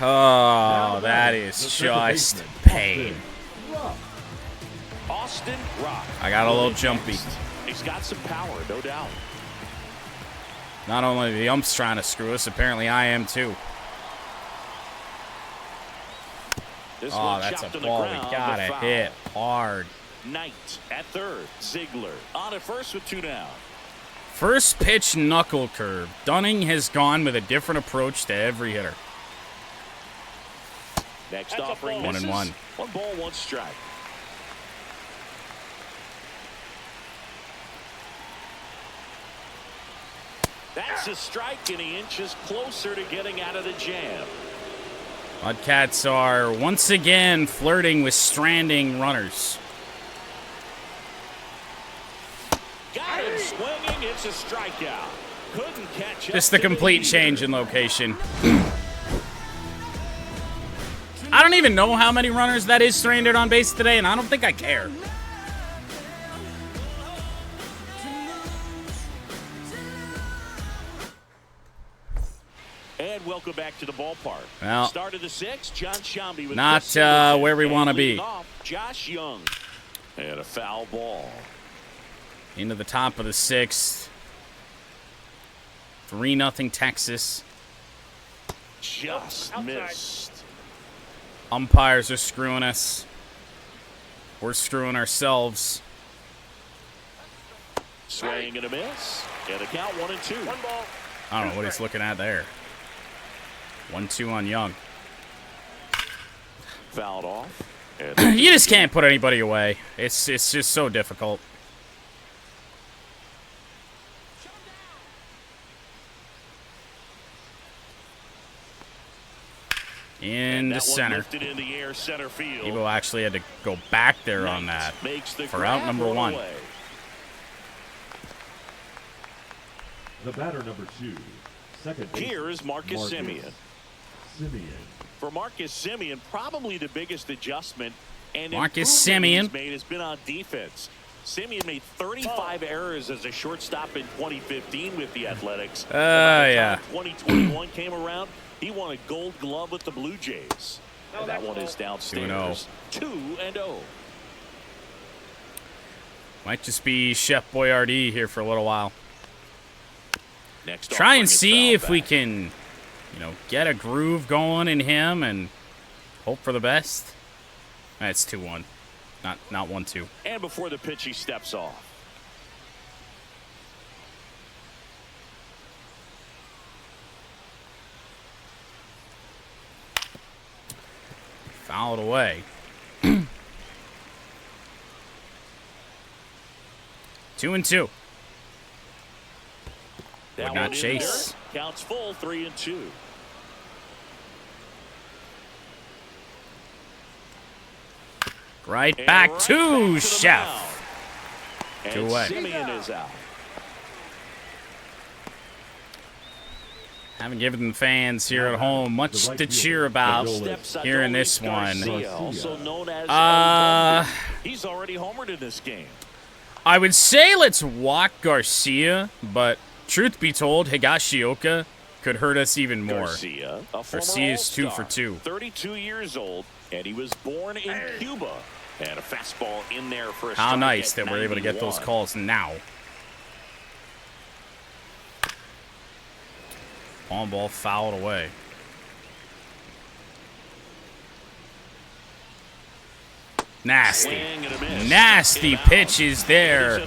Oh, that is just pain. Austin Rock. I got a little jumpy. He's got some power, no doubt. Not only the ump's trying to screw us, apparently I am too. This Oh, one that's chopped a on the ball ground, we gotta but foul. hit hard. Knight at third. Ziegler on at first with 2 down. First pitch knuckle curve. Dunning has gone with a different approach to every hitter. Next That's a offering ball. 1-1. misses. 1 ball, 1 strike. That's a strike, and he inches closer to getting out of the jam. MudCats are once again flirting with stranding runners. Got him swinging. It's a strikeout. Couldn't catch up Just the to complete heat. change in location. I don't even know how many runners that is stranded on base today, and I don't think I care. And welcome back to the ballpark. Well, Start of the 6th, John Shambi with not, Chris Singleton, where we and wanna leading be. off, Josh Young. And a foul ball. Into the top of the 6th. 3-0 Texas. Just Outside. missed. Umpires are screwing us. We're screwing ourselves. Swing and a miss. And a count 1-2. 1 ball. I don't know what he's looking at there. 1-2 on Young. Fouled off. And You just can't put anybody away. It's just so difficult. In the that one center. lifted in the air, center field. Evo actually had to go back there on that. Makes the for out grab, number one 1. away. The batter number 2, second baseman, Here is Marcus Semien. Simeon. For Marcus Semien, probably the biggest adjustment and Marcus improvement Semien. he's made has been on defense. Semien made 35 errors as a shortstop in 2015 with the Athletics. Yeah. 2021 came around. He won a Gold Glove with the Blue Jays. And that one is downstairs. 2-0. Might just be Chef Boyardee here for a little while. Next Try offering and is see fouled if we back. can, get a groove going in him and hope for the best. That's 2-1, not 1-2. And before the pitch, he steps off. Fouled away. 2-2. That Would not one in chase. there. Counts full, 3-2. Right And back right to the Chef. mound. 2 And away. Semien is out. Haven't given the fans here at home much to cheer about Steps here in Adolis this one. Garcia, also known as he's already homered in this game. I would say let's walk Garcia, but truth be told, Higashioka could hurt us even more. Garcia Garcia's 2 for 2. 32 years old, and he was born in Cuba. And a fastball in there for a strike. How nice that we're able to get those calls now. On ball fouled away. Nasty. Nasty pitches there.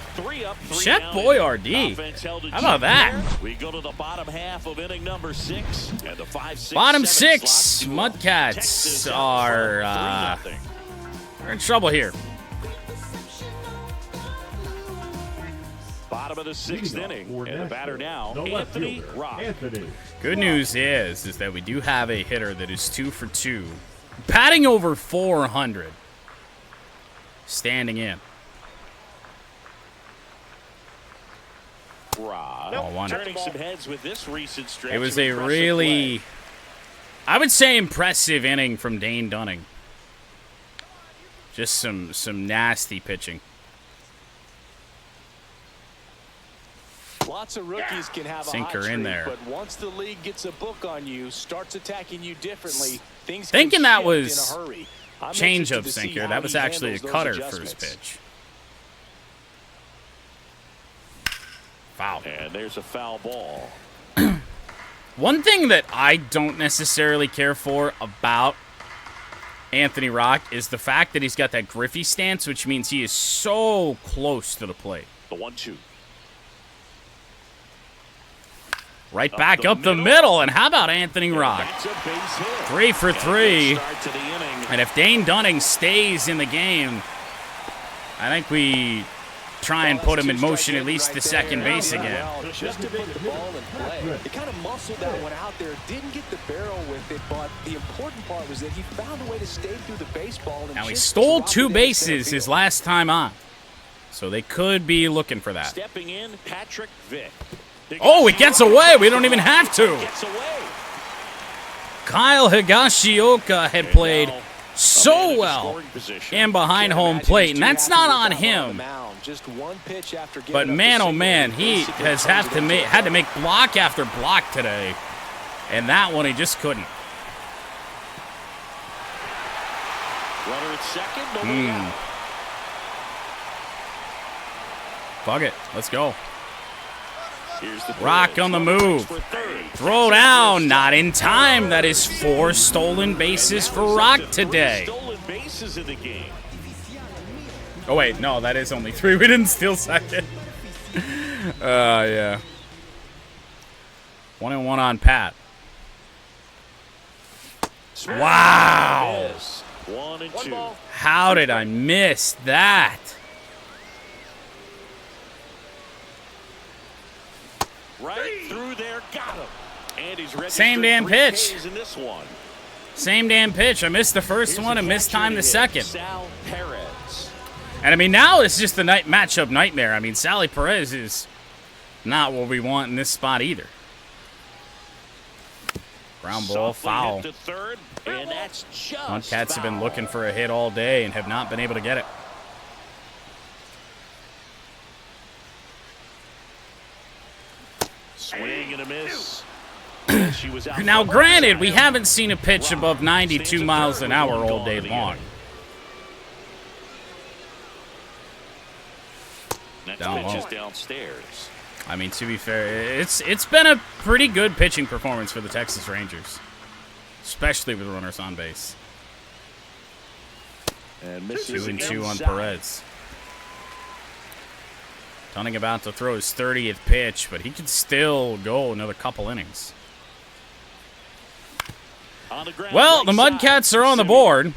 Chef Boyardee. How about that? We go to the bottom half of inning number 6. And the 5, 6, Bottom 7 6. slot. MudCats are we're in trouble here. Bottom of the 6th inning. And the batter now, Anthony Rock. Good news is that we do have a hitter that is 2 for 2. Batting over 400. Standing in. Rock turning some heads with this recent stretch. It was a really, I would say, impressive inning from Dane Dunning. Just some nasty pitching. Lots of rookies can have Sinker a hot in streak, there. but once the league gets a book on you, starts attacking you differently, things Thinking can that shift was in a hurry. I'm change interested up to see sinker. how That was he actually a handles those cutter adjustments. first pitch. Foul. And there's a foul ball. One thing that I don't necessarily care for about Anthony Rock is the fact that he's got that Griffey stance, which means he is so close to the plate. The 1-2. Right back up the middle, and how about Anthony Rock? That's a base hit. 3 for 3. Start to the inning. And if Dane Dunning stays in the game, I think we try and put him in motion at least to second base again. Well, just to put the ball in play. He kind of muscled that one out there, didn't get the barrel with it, but the important part was that he found a way to stay through the baseball. And Now, he just stole drop it 2 in bases center his field. last time on. So they could be looking for that. Stepping in, Patrick Vick. Oh, it gets away. We don't even have to. Gets away. Kyle Higashioka had played so well in behind home plate, and that's not on him. But man, oh man, he has had to make block after block today, and that one he just couldn't. Runner at second. Nobody out. Fuck it, let's go. Here's the Rock pitch. on the move. For third. Throw down, not in time. That is 4 stolen bases for Rock today. Stolen bases in the game. Oh wait, no, that is only 3. We didn't steal second. Yeah. 1-1 on Pat. Wow. 1-2. How did I miss that? Right through there, got him. And he's registered Same damn 3 pitch. Ks in this one. Same damn pitch. I missed the first one and missed time the second. Sal Perez. And I mean, now it's just the matchup nightmare. I mean, Sally Perez is not what we want in this spot either. Ground ball, Softly foul. hit to third, and that's just MudCats have been foul. looking for a hit all day and have not been able to get it. Swing and a miss. She was out Now, front. granted, we haven't seen a pitch above 92 miles an hour all day long. Next Down pitch low. is downstairs. I mean, to be fair, it's been a pretty good pitching performance for the Texas Rangers, especially with runners on base. And misses 2-2 on inside. Perez. Dunning about to throw his 30th pitch, but he could still go another couple innings. On the ground, Well, the right MudCats side. are on the Simeon. board.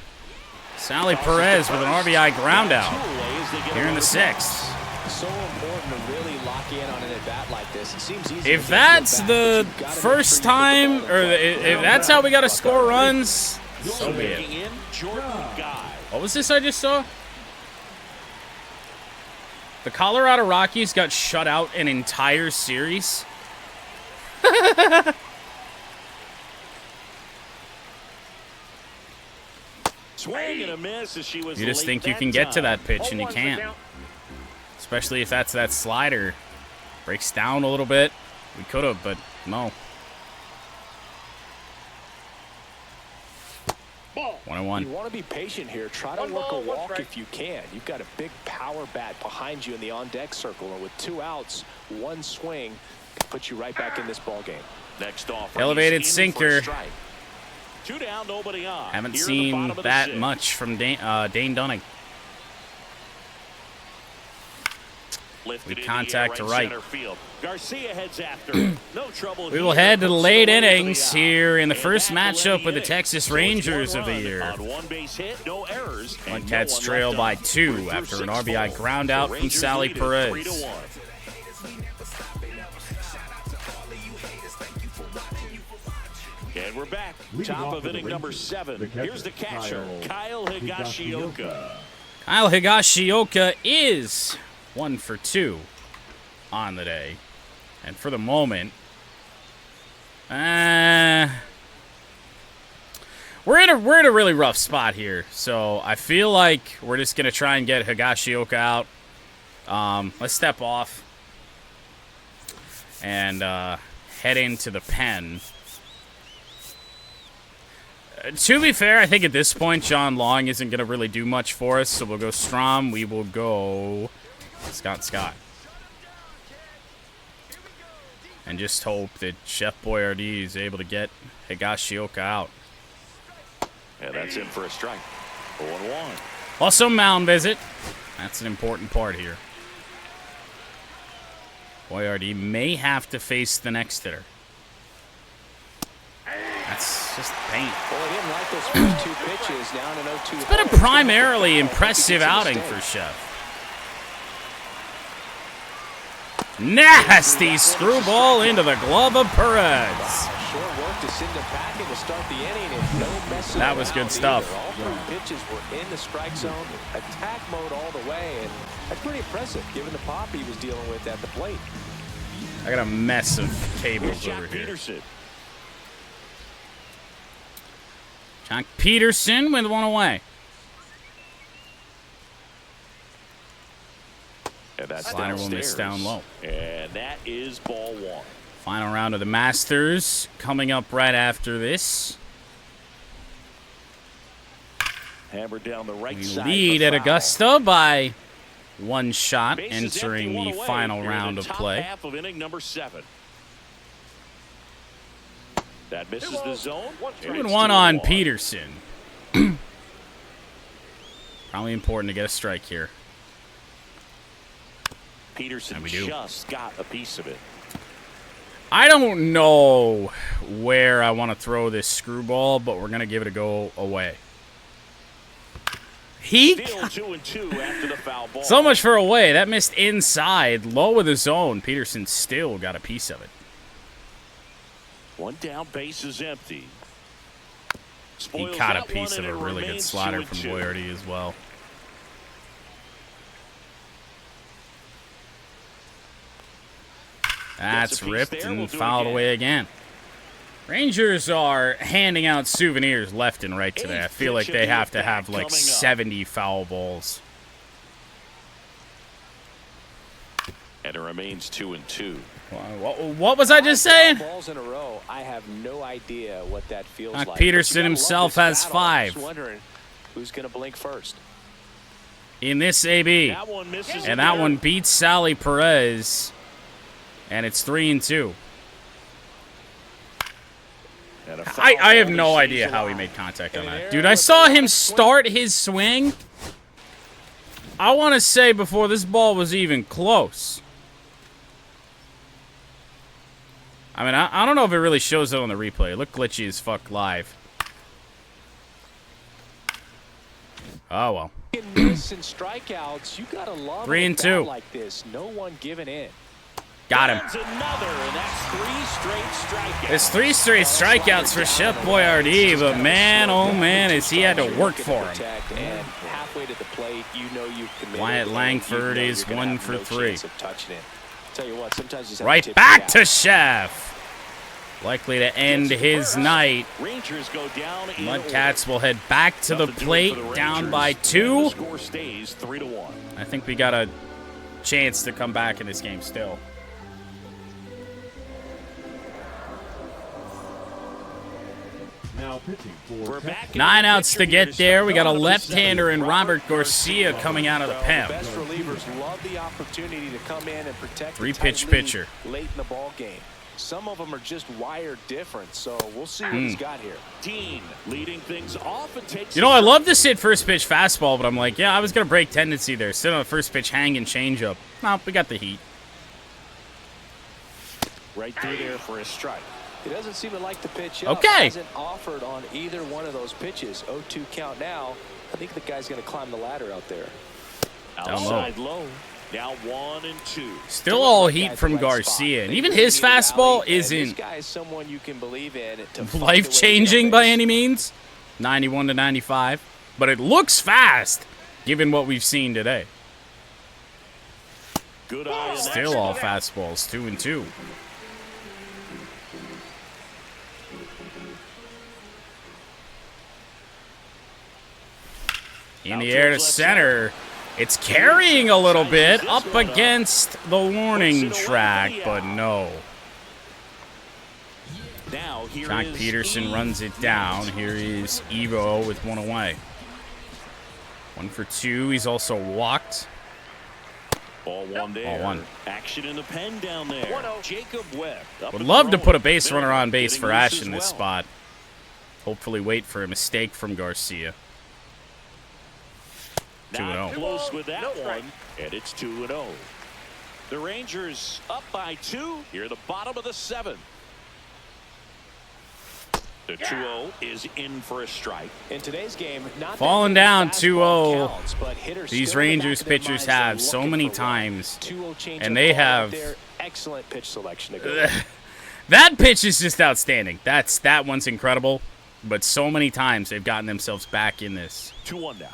Sally Perez with an RBI ground out Two away as they get here in the another 6th. So important to really lock in on an at-bat like this. It seems easy. If to that's get the back, but you've gotta first make sure you time, put the or ball in play. if that's how we got to score runs, so be it. Making in Jordan Guy. What was this I just saw? The Colorado Rockies got shut out an entire series. Swing and a miss as she was You just late think you that can get to time. that pitch, and you can't. Especially if that's that slider. Breaks down a little bit. We could have, but no. 1-1. You want to be patient here. Try to work a walk if you can. You've got a big power bat behind you in the on-deck circle, and with 2 outs, 1 swing can put you right back in this ball game. Next off, Elevated sinker. 2 down, nobody on. Haven't seen that much from Dane Dunning. We contact to right. Garcia heads after. No trouble. We will head to the late innings here in the first matchup with the Texas Rangers of the year. MudCats trail by 2 after an RBI ground out from Sally Perez. And we're back. Top of inning number 7. Here's the catcher, Kyle Higashioka. Kyle Higashioka is 1 for 2 on the day. And for the moment, we're in a really rough spot here. So I feel like we're just gonna try and get Higashioka out. Let's step off and head into the pen. To be fair, I think at this point, John Long isn't going to really do much for us, so we'll go Strom. We will go Scott. And just hope that Chef Boyardee is able to get Higashioka out. Yeah, that's in for a strike. 0-1. Also, mound visit. That's an important part here. Boyardee may have to face the next hitter. That's just paint. Well, he didn't like those first 2 pitches. Down an 0-2. It's been a primarily impressive outing for Chef. Nasty screwball into the glove of Perez. Short work to send him packing to start the inning, and no messing That was good stuff. All 3 pitches were in the strike zone, attack mode all the way, and that's pretty impressive given the pop he was dealing with at the plate. I got a mess of tables over here. Peterson. John Peterson with 1 away. And that's Slider will miss down low. And that is ball 1. Final round of the Masters coming up right after this. Hammered down the right We side. lead at Augusta by 1 shot, Bases entering empty, the 1 away. final Here in round the of top play. half of inning number 7. That misses the zone. 2-1 on Peterson. Probably important to get a strike here. Peterson just got a piece of it. I don't know where I want to throw this screwball, but we're going to give it a go away. Still 2-2 after the foul ball. So much for away. That missed inside, low of the zone. Peterson still got a piece of it. 1 down, base is empty. He caught a piece of a really good slider from Boyardee as well. That's ripped and fouled away again. Rangers are handing out souvenirs left and right today. I feel like they have to have like 70 foul balls. And it remains 2-2. What was I just saying? Balls in a row. I have no idea what that feels like. Peterson himself has 5. Wondering who's going to blink first. In this AB. And that one beats Sally Perez. And it's 3-2. I have no idea how he made contact on that. Dude, I saw him start his swing. I want to say before this ball was even close. I mean, I don't know if it really shows that on the replay. It looked glitchy as fuck live. Oh, well. 3-2. Like this. No one giving in. Got him. It's 3 straight strikeouts for Chef Boyardee, but man, oh man, has he had to work for him. Wyatt Langford is 1 for 3. Right back to Chef. Likely to end his night. MudCats will head back to the plate, down by 2. I think we got a chance to come back in this game still. Now Now pitching for We're back. 9 outs to get there. We got a left-hander in Robert Garcia coming out of the pen. Best relievers love the opportunity to come in and protect the 3-pitch tight lead pitcher. late in the ball game. Some of them are just wired different, so we'll see what he's got here. Dean leading things off and takes. You know, I love to sit first pitch fastball, but I'm like, yeah, I was going to break tendency there. Sit on the first pitch hang and change up. No, we got the heat. Right through there for a strike. He doesn't seem to like the pitch up. Okay. Hasn't offered on either one of those pitches. 0-2 count now. I think the guy's going to climb the ladder out there. Outside low. Now 1-2. Still all heat from Garcia, and even his fastball This isn't guy is someone you can believe in to life-changing by any means. 91 to 95, but it looks fast, given what we've seen today. Good eye. Still all fastballs, 2-2. In the air to center. It's carrying a little bit up against the warning track, but no. Now here Jack is Peterson runs it down. Here is Evo with one away. 1 for 2. He's also walked. Ball one there. Ball one. Action in the pen down there. Jacob Webb. Would love to put a base runner on base for Ash in this spot. Hopefully wait for a mistake from Garcia. 2-0. Close with that one, and it's 2-0. The Rangers up by 2 here at the bottom of the 7th. The 2-0 is in for a strike. In today's game, not Falling down 2-0. counts, but hitters These still in the Rangers back of their pitchers minds, they're have so looking many for times, 2-0 change and of they ball have there. Excellent pitch selection to go. that pitch is just outstanding. That one's incredible, but so many times they've gotten themselves back in this. 2-1 now.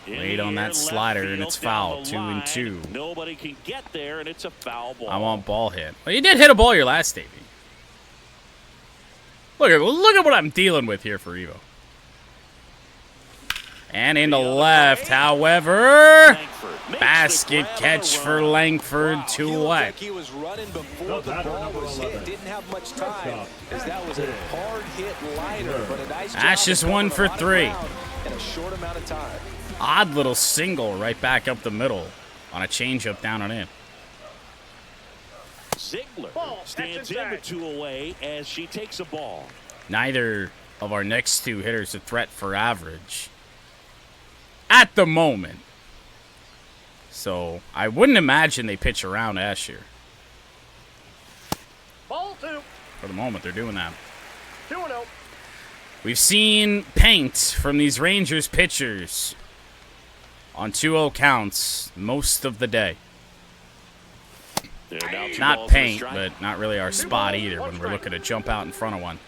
Laid on that slider, and it's foul. 2-2. Nobody can get there, and it's a foul ball. I want ball hit. Well, you did hit a ball your last debut. Look at what I'm dealing with here for Evo. And into left, however. Basket catch for Langford, 2 away. Like he was running before the ball was hit. Didn't have much time, as that was a hard hit liner, but a nice job. Ash is 1 for 3. In a short amount of time. Odd little single right back up the middle on a changeup down and in. Ziegler stands in with 2 away as she takes a ball. Neither of our next 2 hitters a threat for average at the moment. So I wouldn't imagine they pitch around Ash here. Ball 2. For the moment, they're doing that. 2-0. We've seen paint from these Rangers pitchers on 2-0 counts most of the day. Not paint, but not really our spot either when we're looking to jump out in front of one.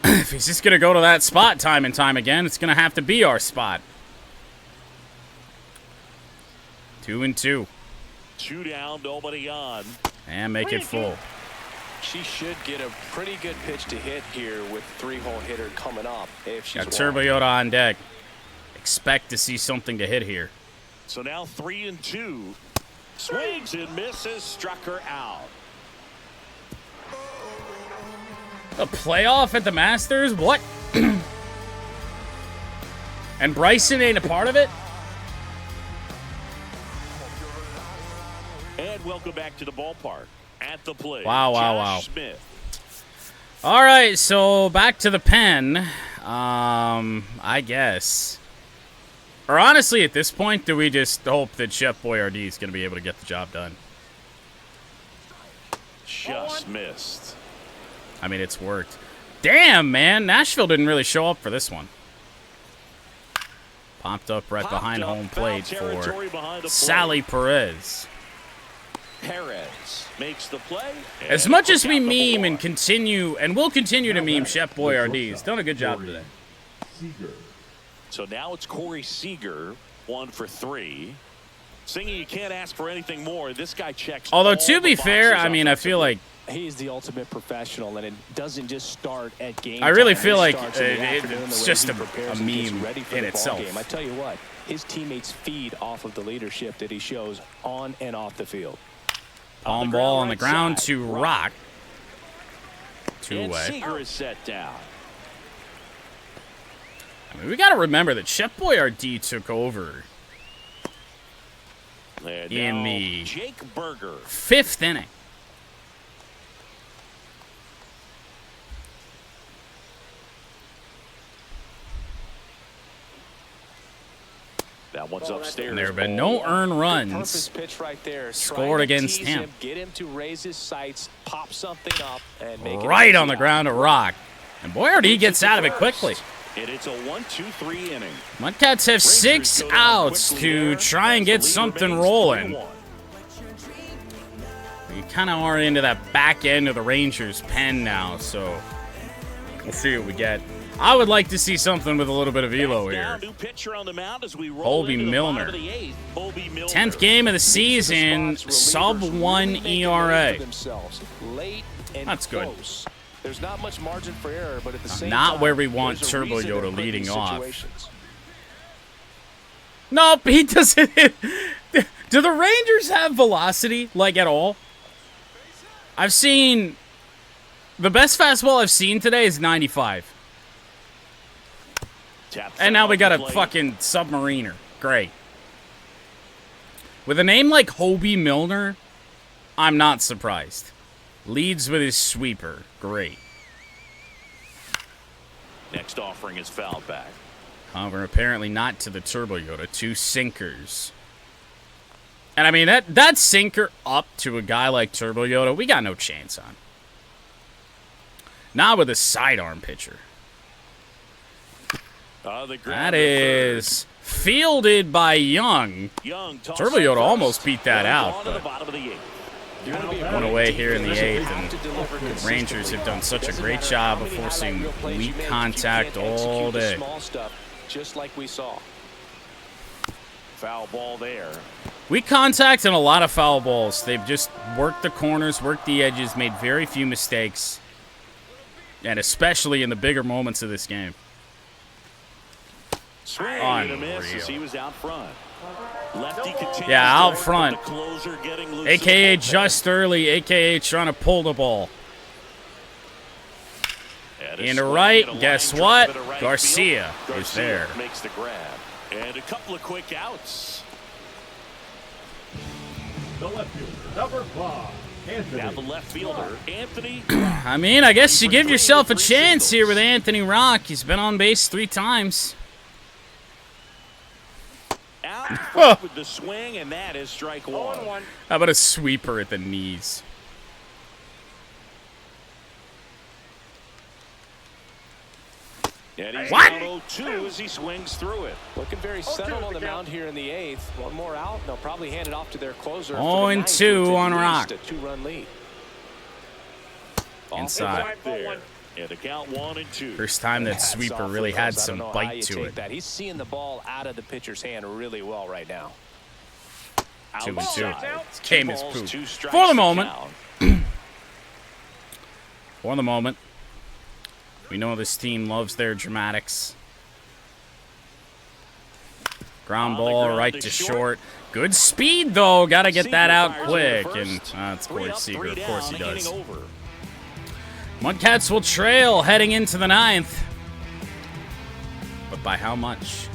If he's just going to go to that spot time and time again, it's going to have to be our spot. 2-2. 2 down, nobody on. And make it full. She should get a pretty good pitch to hit here with 3-hole hitter coming up. If she's Got Turbo Yoda on deck. Expect to see something to hit here. So now 3-2. Swings and misses, struck her out. A playoff at the Masters? What? And Bryson ain't a part of it? And welcome back to the ballpark. At the plate. Wow. Josh Smith. All right, so back to the pen. I guess. Or honestly, at this point, do we just hope that Chef Boyardee is going to be able to get the job done? Just missed. I mean, it's worked. Damn, man. Nashville didn't really show up for this one. Popped up right behind home plate for Sally Perez. Perez makes the play. As much as we meme and continue, and we'll continue to meme Chef Boyardee, he's done a good job today. So now it's Corey Seager, 1 for 3. Singing, you can't ask for anything more. This guy checks. Although, to be fair, I mean, I feel like He's the ultimate professional, and it doesn't just start at game I really time. feel like Starts in the afternoon, it's the way just he a prepares and gets meme ready for in the ball itself. game. I tell you what, his teammates feed off of the leadership that he shows on and off the field. Palm ball on the ground to Rock. And Two-way. Seager is set down. I mean, we got to remember that Chef Boyardee took over And in now the Jake Berger. 5th inning. That one's upstairs. And there have been no earned runs Purpose pitch right there. scored Trying to against tease him. Get him to raise his sights, pop something up, and make it Right easy on the out. ground to Rock. And Boyardee gets out of it quickly. And it's a 1-2-3 inning. MudCats have 6 outs to try and get something rolling. We kind of are into that back end of the Rangers' pen now, so we'll see what we get. I would like to see something with a little bit of elo here. New pitcher on the mound as we roll Colby into the Milner. bottom of the 8th. Colby Milner. 10th game of the season, sub-1 ERA. That's good. There's not much margin for error, but at the same Not time, where we want there's a Turbo reason they're Yoda put in leading these off. situations. Nope, he doesn't. Do the Rangers have velocity, like, at all? I've seen... The best fastball I've seen today is 95. And now we got a fucking submariner. Great. With a name like Hobie Milner, I'm not surprised. Leads with his sweeper. Great. Next offering is fouled back. However, apparently not to the Turbo Yoda. 2 sinkers. And I mean, that sinker up to a guy like Turbo Yoda, we got no chance on. Not with a sidearm pitcher. That is fielded by Young. Turbo Yoda almost beat that out, but one away here in the 8th, and the Rangers have done such a great job of forcing weak contact all day. Just like we saw. Foul ball there. Weak contact and a lot of foul balls. They've just worked the corners, worked the edges, made very few mistakes, and especially in the bigger moments of this game. Swing and a miss as he was out front. Lefty continues Yeah, out to front. the closer getting loose AKA in the bullpen. just early, AKA trying to pull the ball. And a Into swing right, and a guess line what? drive into right Garcia field. is there. Makes the grab. And a couple of quick outs. The left fielder, number 5, Anthony. Now the left fielder, Anthony. I mean, I guess you give yourself a chance here with Anthony Rock. He's been on base 3 times. Out with the swing, and that is strike 1. How about a sweeper at the knees? And he's What? down 0-2 as he swings through it. Looking very settled on the mound here in the 8th. One more out, and they'll probably hand it off to their closer. 0-2 on Rock. A 2-run lead. Inside. There. And the count 1-2. First time that Hats sweeper off really for had Cubs. I some don't know how bite you to take it. that. He's seeing the ball out of the pitcher's hand really well right now. 2-2. Outside. This game is 2 balls, poop. 2 strikes For the to moment. count. For the moment. We know this team loves their dramatics. Ground On the ball ground right to to short. short. Good speed, though. Got to get that Seager out fires quick. over And first. it's 3 Corey up, Seager. 3 Of course he down, does. inning over. MudCats will trail heading into the 9th. But by how much?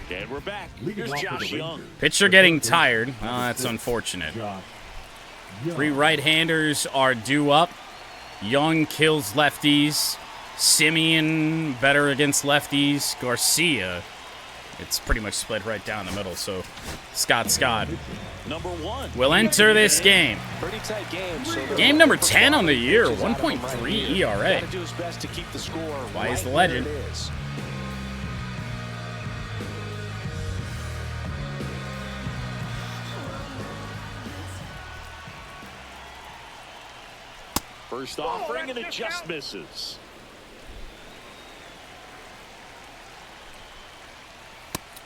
And we're back. Leading Here's off for Josh the Young. Rangers, Pitcher getting tired. Well, that's unfortunate. Josh Young. 3 right-handers are due up. Young kills lefties. Simeon better against lefties. Garcia, it's pretty much split right down the middle. So Scott Number 1. will enter this game. Pretty tight game. So Game number 10 on the year, 1.3 ERA. Gotta do his best to keep the score Why is the right legend? where it is. First offering, and it just misses.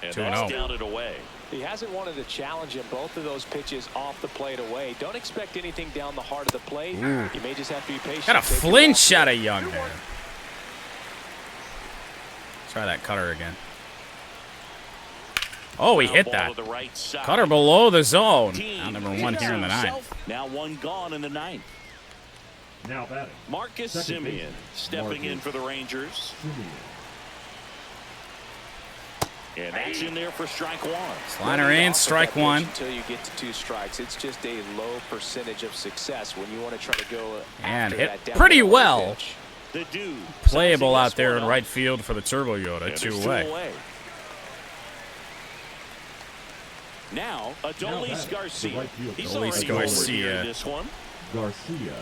And 2-0. that's down and away. He hasn't wanted to challenge him both of those pitches off the plate away. Don't expect anything down the heart of the plate. Ooh. You may just have to be patient. Got a Take your flinch walk. out of Young there. Try that cutter again. Oh, he hit that. To the right side. Cutter below the zone. Team Now number 1 here in the 9th. Now 1 gone in the 9th. Now batting. Marcus Second Semien baseman, stepping in Marcus for the Rangers. Semien. And that's in there for strike 1. Liner in, strike 1. Until you get to 2 strikes, it's just a low percentage of success when you want to try to go And after hit that down pretty the well. pitch. The dude Playable sizing out this there one in up. right field for the Turbo Yoda. And 2 there's away. Now, Adolis The Garcia. right fielder. He's Adolis already Garcia. over here in this one. Garcia.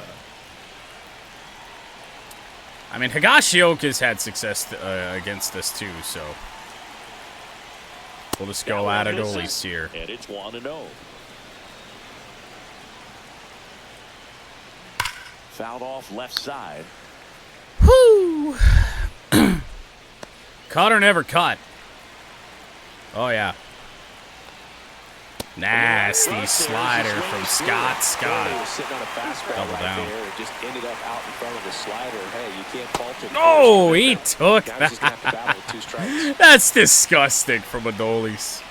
I mean, Higashioka's had success against us too, so we'll just go Now at we're Adolis missing, here. And it's 1-0. Fouled off left side. Whoo! Cut or never cut. Oh yeah. Nasty slider from Scott. He Scott. was sitting on a fastball Double right down. there. It just ended up out in front of the slider. Hey, you can't fault him. Oh, he took Now he's just gonna have to that. battle with 2 strikes. That's disgusting from Adolis.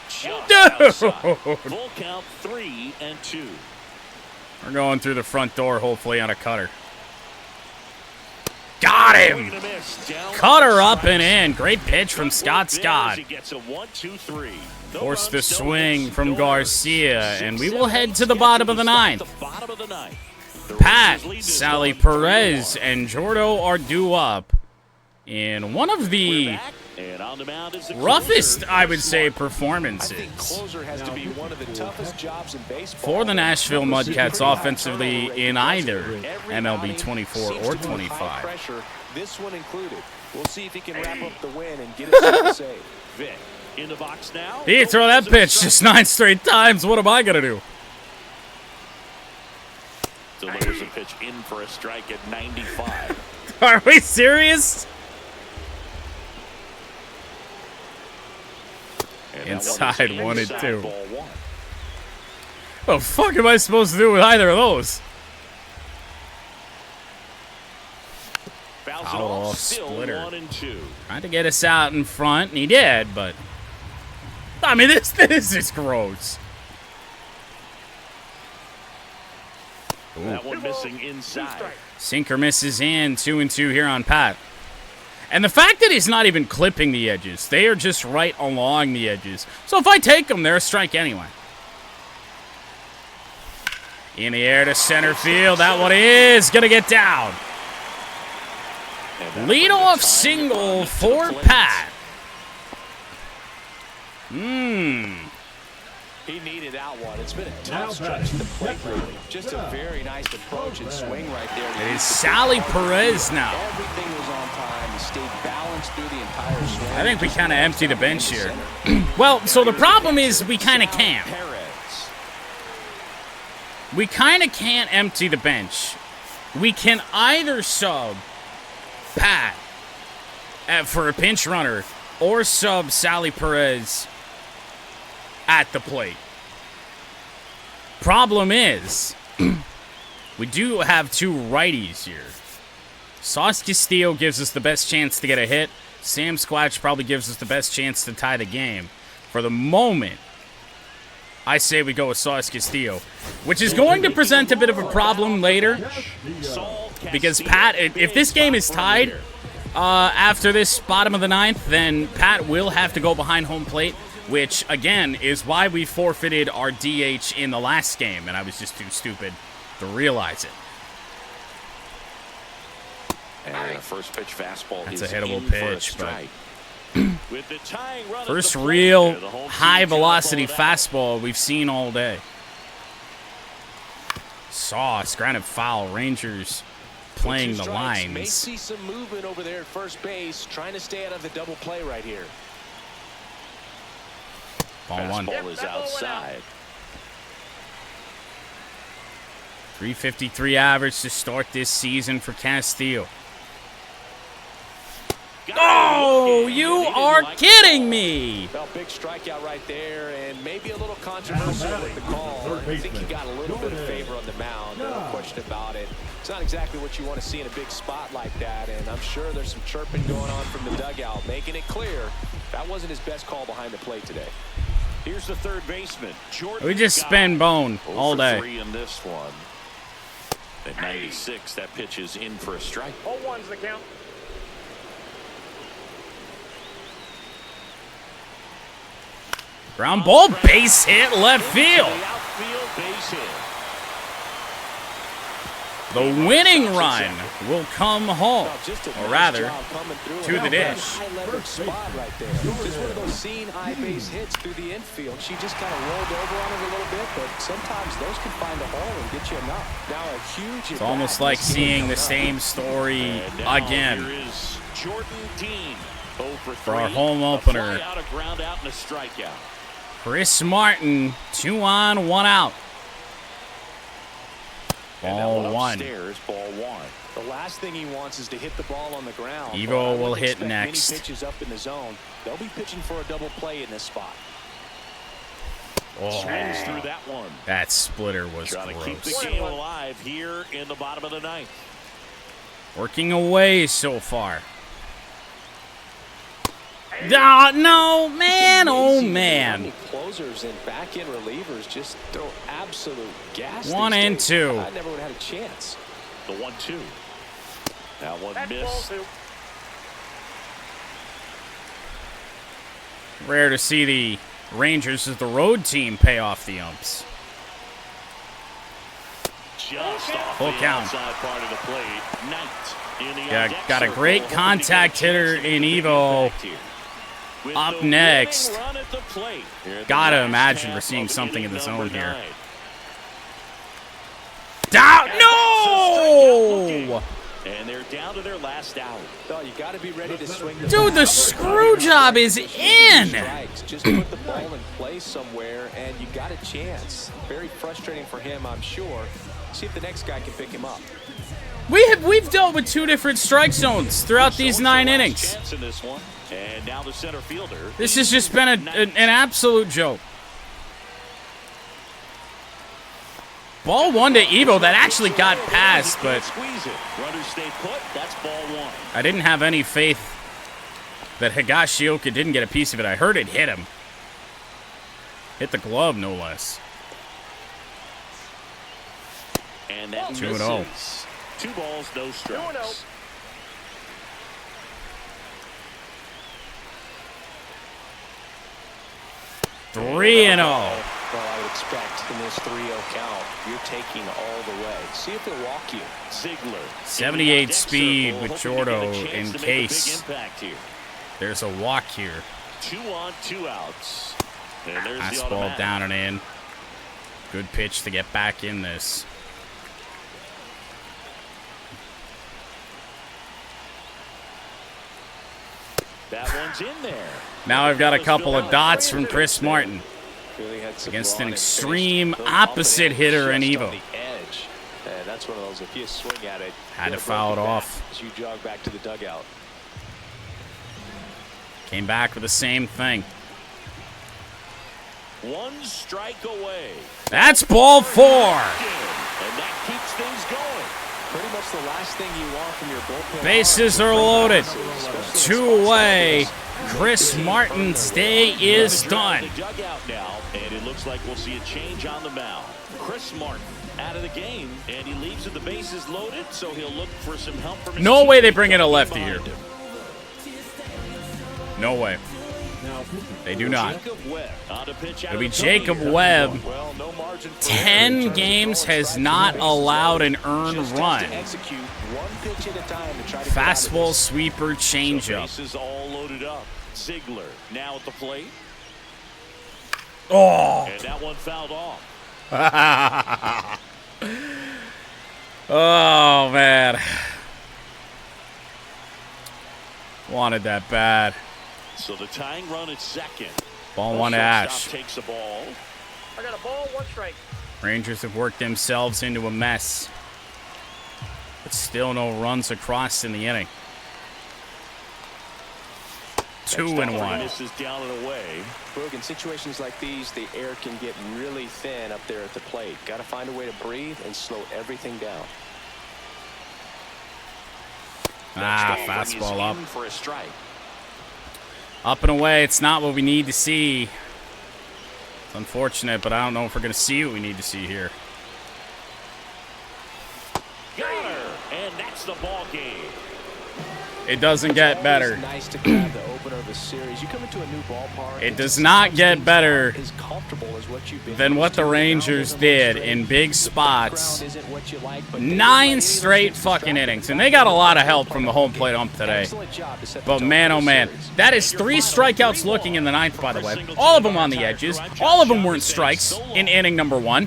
Just Dude. outside. Full count 3-2. We're going through the front door, hopefully on a cutter. Got him! Cutter up and in. Great pitch from Scott. Scott. Forced the swing from Garcia, and we will head to the bottom of the 9th. Pat, Sally Perez, and Jordo are due up in one of the roughest, I would say, I think performances closer has to be one of the toughest jobs in baseball. for the Nashville MudCats offensively in either MLB 24 or Seems to be high 25. pressure, this one included. We'll see if he can wrap up the win and get us to the save. Vic in the box now. He throw that pitch just 9 straight times. What am I going to do? Delivers a pitch in for a strike at 95. Are we serious? And Inside 1 and 2. ball 1. What the fuck am I supposed to do with either of those? Fouls it Foul off, off, still splitter. 1-2. Trying to get us out in front, and he did, but I mean, this is gross. That one missing inside. Sinker misses in, 2-2 here on Pat. And the fact that he's not even clipping the edges, they are just right along the edges. So if I take them, they're a strike anyway. In the air to center field, that one is gonna get down. Leadoff single for Pat. He needed that one. It's been a Now tough stretch to the plate. batting. Just a very nice approach and swing right there. It is Sally Perez now. Everything was on time. He stayed balanced through the entire swing. I think we kind of empty the bench here. Well, so the problem is we kind of can't. Perez. We kind of can't empty the bench. We can either sub Pat for a pinch runner or sub Sally Perez at the plate. Problem is, we do have 2 righties here. Sauce Castillo gives us the best chance to get a hit. Sam Squatch probably gives us the best chance to tie the game. For the moment, I say we go with Sauce Castillo, which is going to present a bit of a problem later. Because Pat, if this game is tied after this bottom of the 9th, then Pat will have to go behind home plate, which, again, is why we forfeited our DH in the last game, and I was just too stupid to realize it. And a first pitch fastball. That's is a hittable in for a pitch, but strike. With the tying run at first the plate, real the home team high-velocity fouled out. fastball we've seen all day. Sauce, granted foul, Rangers playing Two the strikes. May lines. see some movement over there at first base, trying to stay out of the double play right here. Ball 1. Fastball is outside. 353 average to start this season for Castillo. Got No! You are kidding me! Well, big strikeout right there, and maybe a little controversial with the call. I think he got a little bit of favor on the mound, no question about it. It's not exactly what you want to see in a big spot like that, and I'm sure there's some chirping going on from the dugout, making it clear that wasn't his best call behind the plate today. Here's the third baseman, Jordan. We just spin bone all day. 3 in this one. At 96, that pitch is in for a strike. 0-1's the count. Ground ball, base hit, left field. The outfield base hit. The winning run will come home, or rather, to the dish. High leverage spot right there. Just one of those seeing eye base hits through the infield. She just kind of rolled over on it a little bit, but sometimes those can find a hole and get you enough. Now a huge. It's almost like seeing the same story again. Here is Jordan Dean, 0 for our 3. home opener. A fly out, a ground out, and a strikeout. Chris Martin, 2 on, 1 out. Ball 1. Upstairs, ball 1. The last thing he wants is to hit the ball on the ground. Evo will hit Many next. pitches up in the zone. They'll be pitching for a double play in this spot. Oh, Swings through that one. that splitter was Trying to keep gross. the game alive here in the bottom of the 9th. Working away so far. Oh, no, man, oh, man. Closers and back-end relievers just throw absolute gas. 1 and 2. I never would have had a chance. The 1-2. That one That's missed. ball 2. Rare to see the Rangers as the road team pay off the umps. Just off Full the count. outside part of the plate. Knight in the Got a great contact hitter in Evo. Up next. Gotta imagine we're seeing something in the zone here. Down! No! And they're down to their last out. No, you got to be ready to swing. Dude, the screw job is in. Just put the ball in play somewhere, and you got a chance. Very frustrating for him, I'm sure. See if the next guy can pick him up. We've dealt with 2 different strike zones throughout these 9 innings. Chance in this one. And now the center fielder. This has just been an absolute joke. Ball 1 to Evo that actually got past, but Squeeze it. Runners stay put. That's ball 1. I didn't have any faith that Higashioka didn't get a piece of it. I heard it hit him. Hit the glove, no less. And that 2-0. misses. 2 balls, no strikes. 3-0. Well, I would expect in this 3-0 count, you're taking all the way. See if they'll walk you. Ziegler. 78 speed with Jordo in case Here. there's a walk here. 2 on, 2 outs. And there's the Fastball automatic. down and in. Good pitch to get back in this. That one's in there. Now I've got a couple of dots from Chris Martin Really had some against run an and extreme finish. Little opposite confident hitter in just on Evo. the edge. And that's one of those, if you swing at it, Had to you'll foul it break off. back as you jog back to the dugout. Came back with the same thing. 1 strike away. That's ball 4. And that keeps things going. Pretty much the last thing you want from your bullpen. Bases are loaded. 2 away. Chris Martin's day is done. The dugout now, and it looks like we'll see a change on the mound. Chris Martin out of the game, and he leaves with the bases loaded, so he'll look for some help from his No way they teammate bring in a lefty behind here. him. No way. They do not. Jacob Webb on a pitch out It'll of be the Jacob Tony. Webb. Well, no margin for 10 games has not allowed an earned Just has run. to execute one pitch at a time to try to get out of Fastball, this. sweeper, changeup. Bases all loaded up. Ziegler now at the plate, Oh. and that one fouled off. Oh, man. Wanted that bad. So the tying run at second. Ball 1 to Shortstop Ash. takes the ball. I got a ball, 1 strike. Rangers have worked themselves into a mess. But still no runs across in the inning. 2-1. This is down and away. Boog, in situations like these, the air can get really thin up there at the plate. Got to find a way to breathe and slow everything down. Fastball up. For a strike. Up and away. It's not what we need to see. It's unfortunate, but I don't know if we're going to see what we need to see here. Got her, and that's the ball game. It doesn't get better. Nice to grab the opener of the series. You come into a new ballpark. It does not get better as comfortable as what you've been than what the Rangers did in big spots. 9 straight fucking innings, and they got a lot of help from the home plate ump today. But man, oh man, that is 3 strikeouts looking in the 9th, by the way. All of them on the edges. All of them weren't strikes in inning number 1.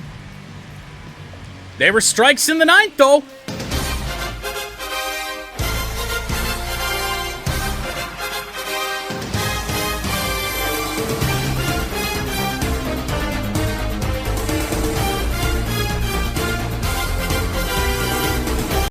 They were strikes in the 9th, though.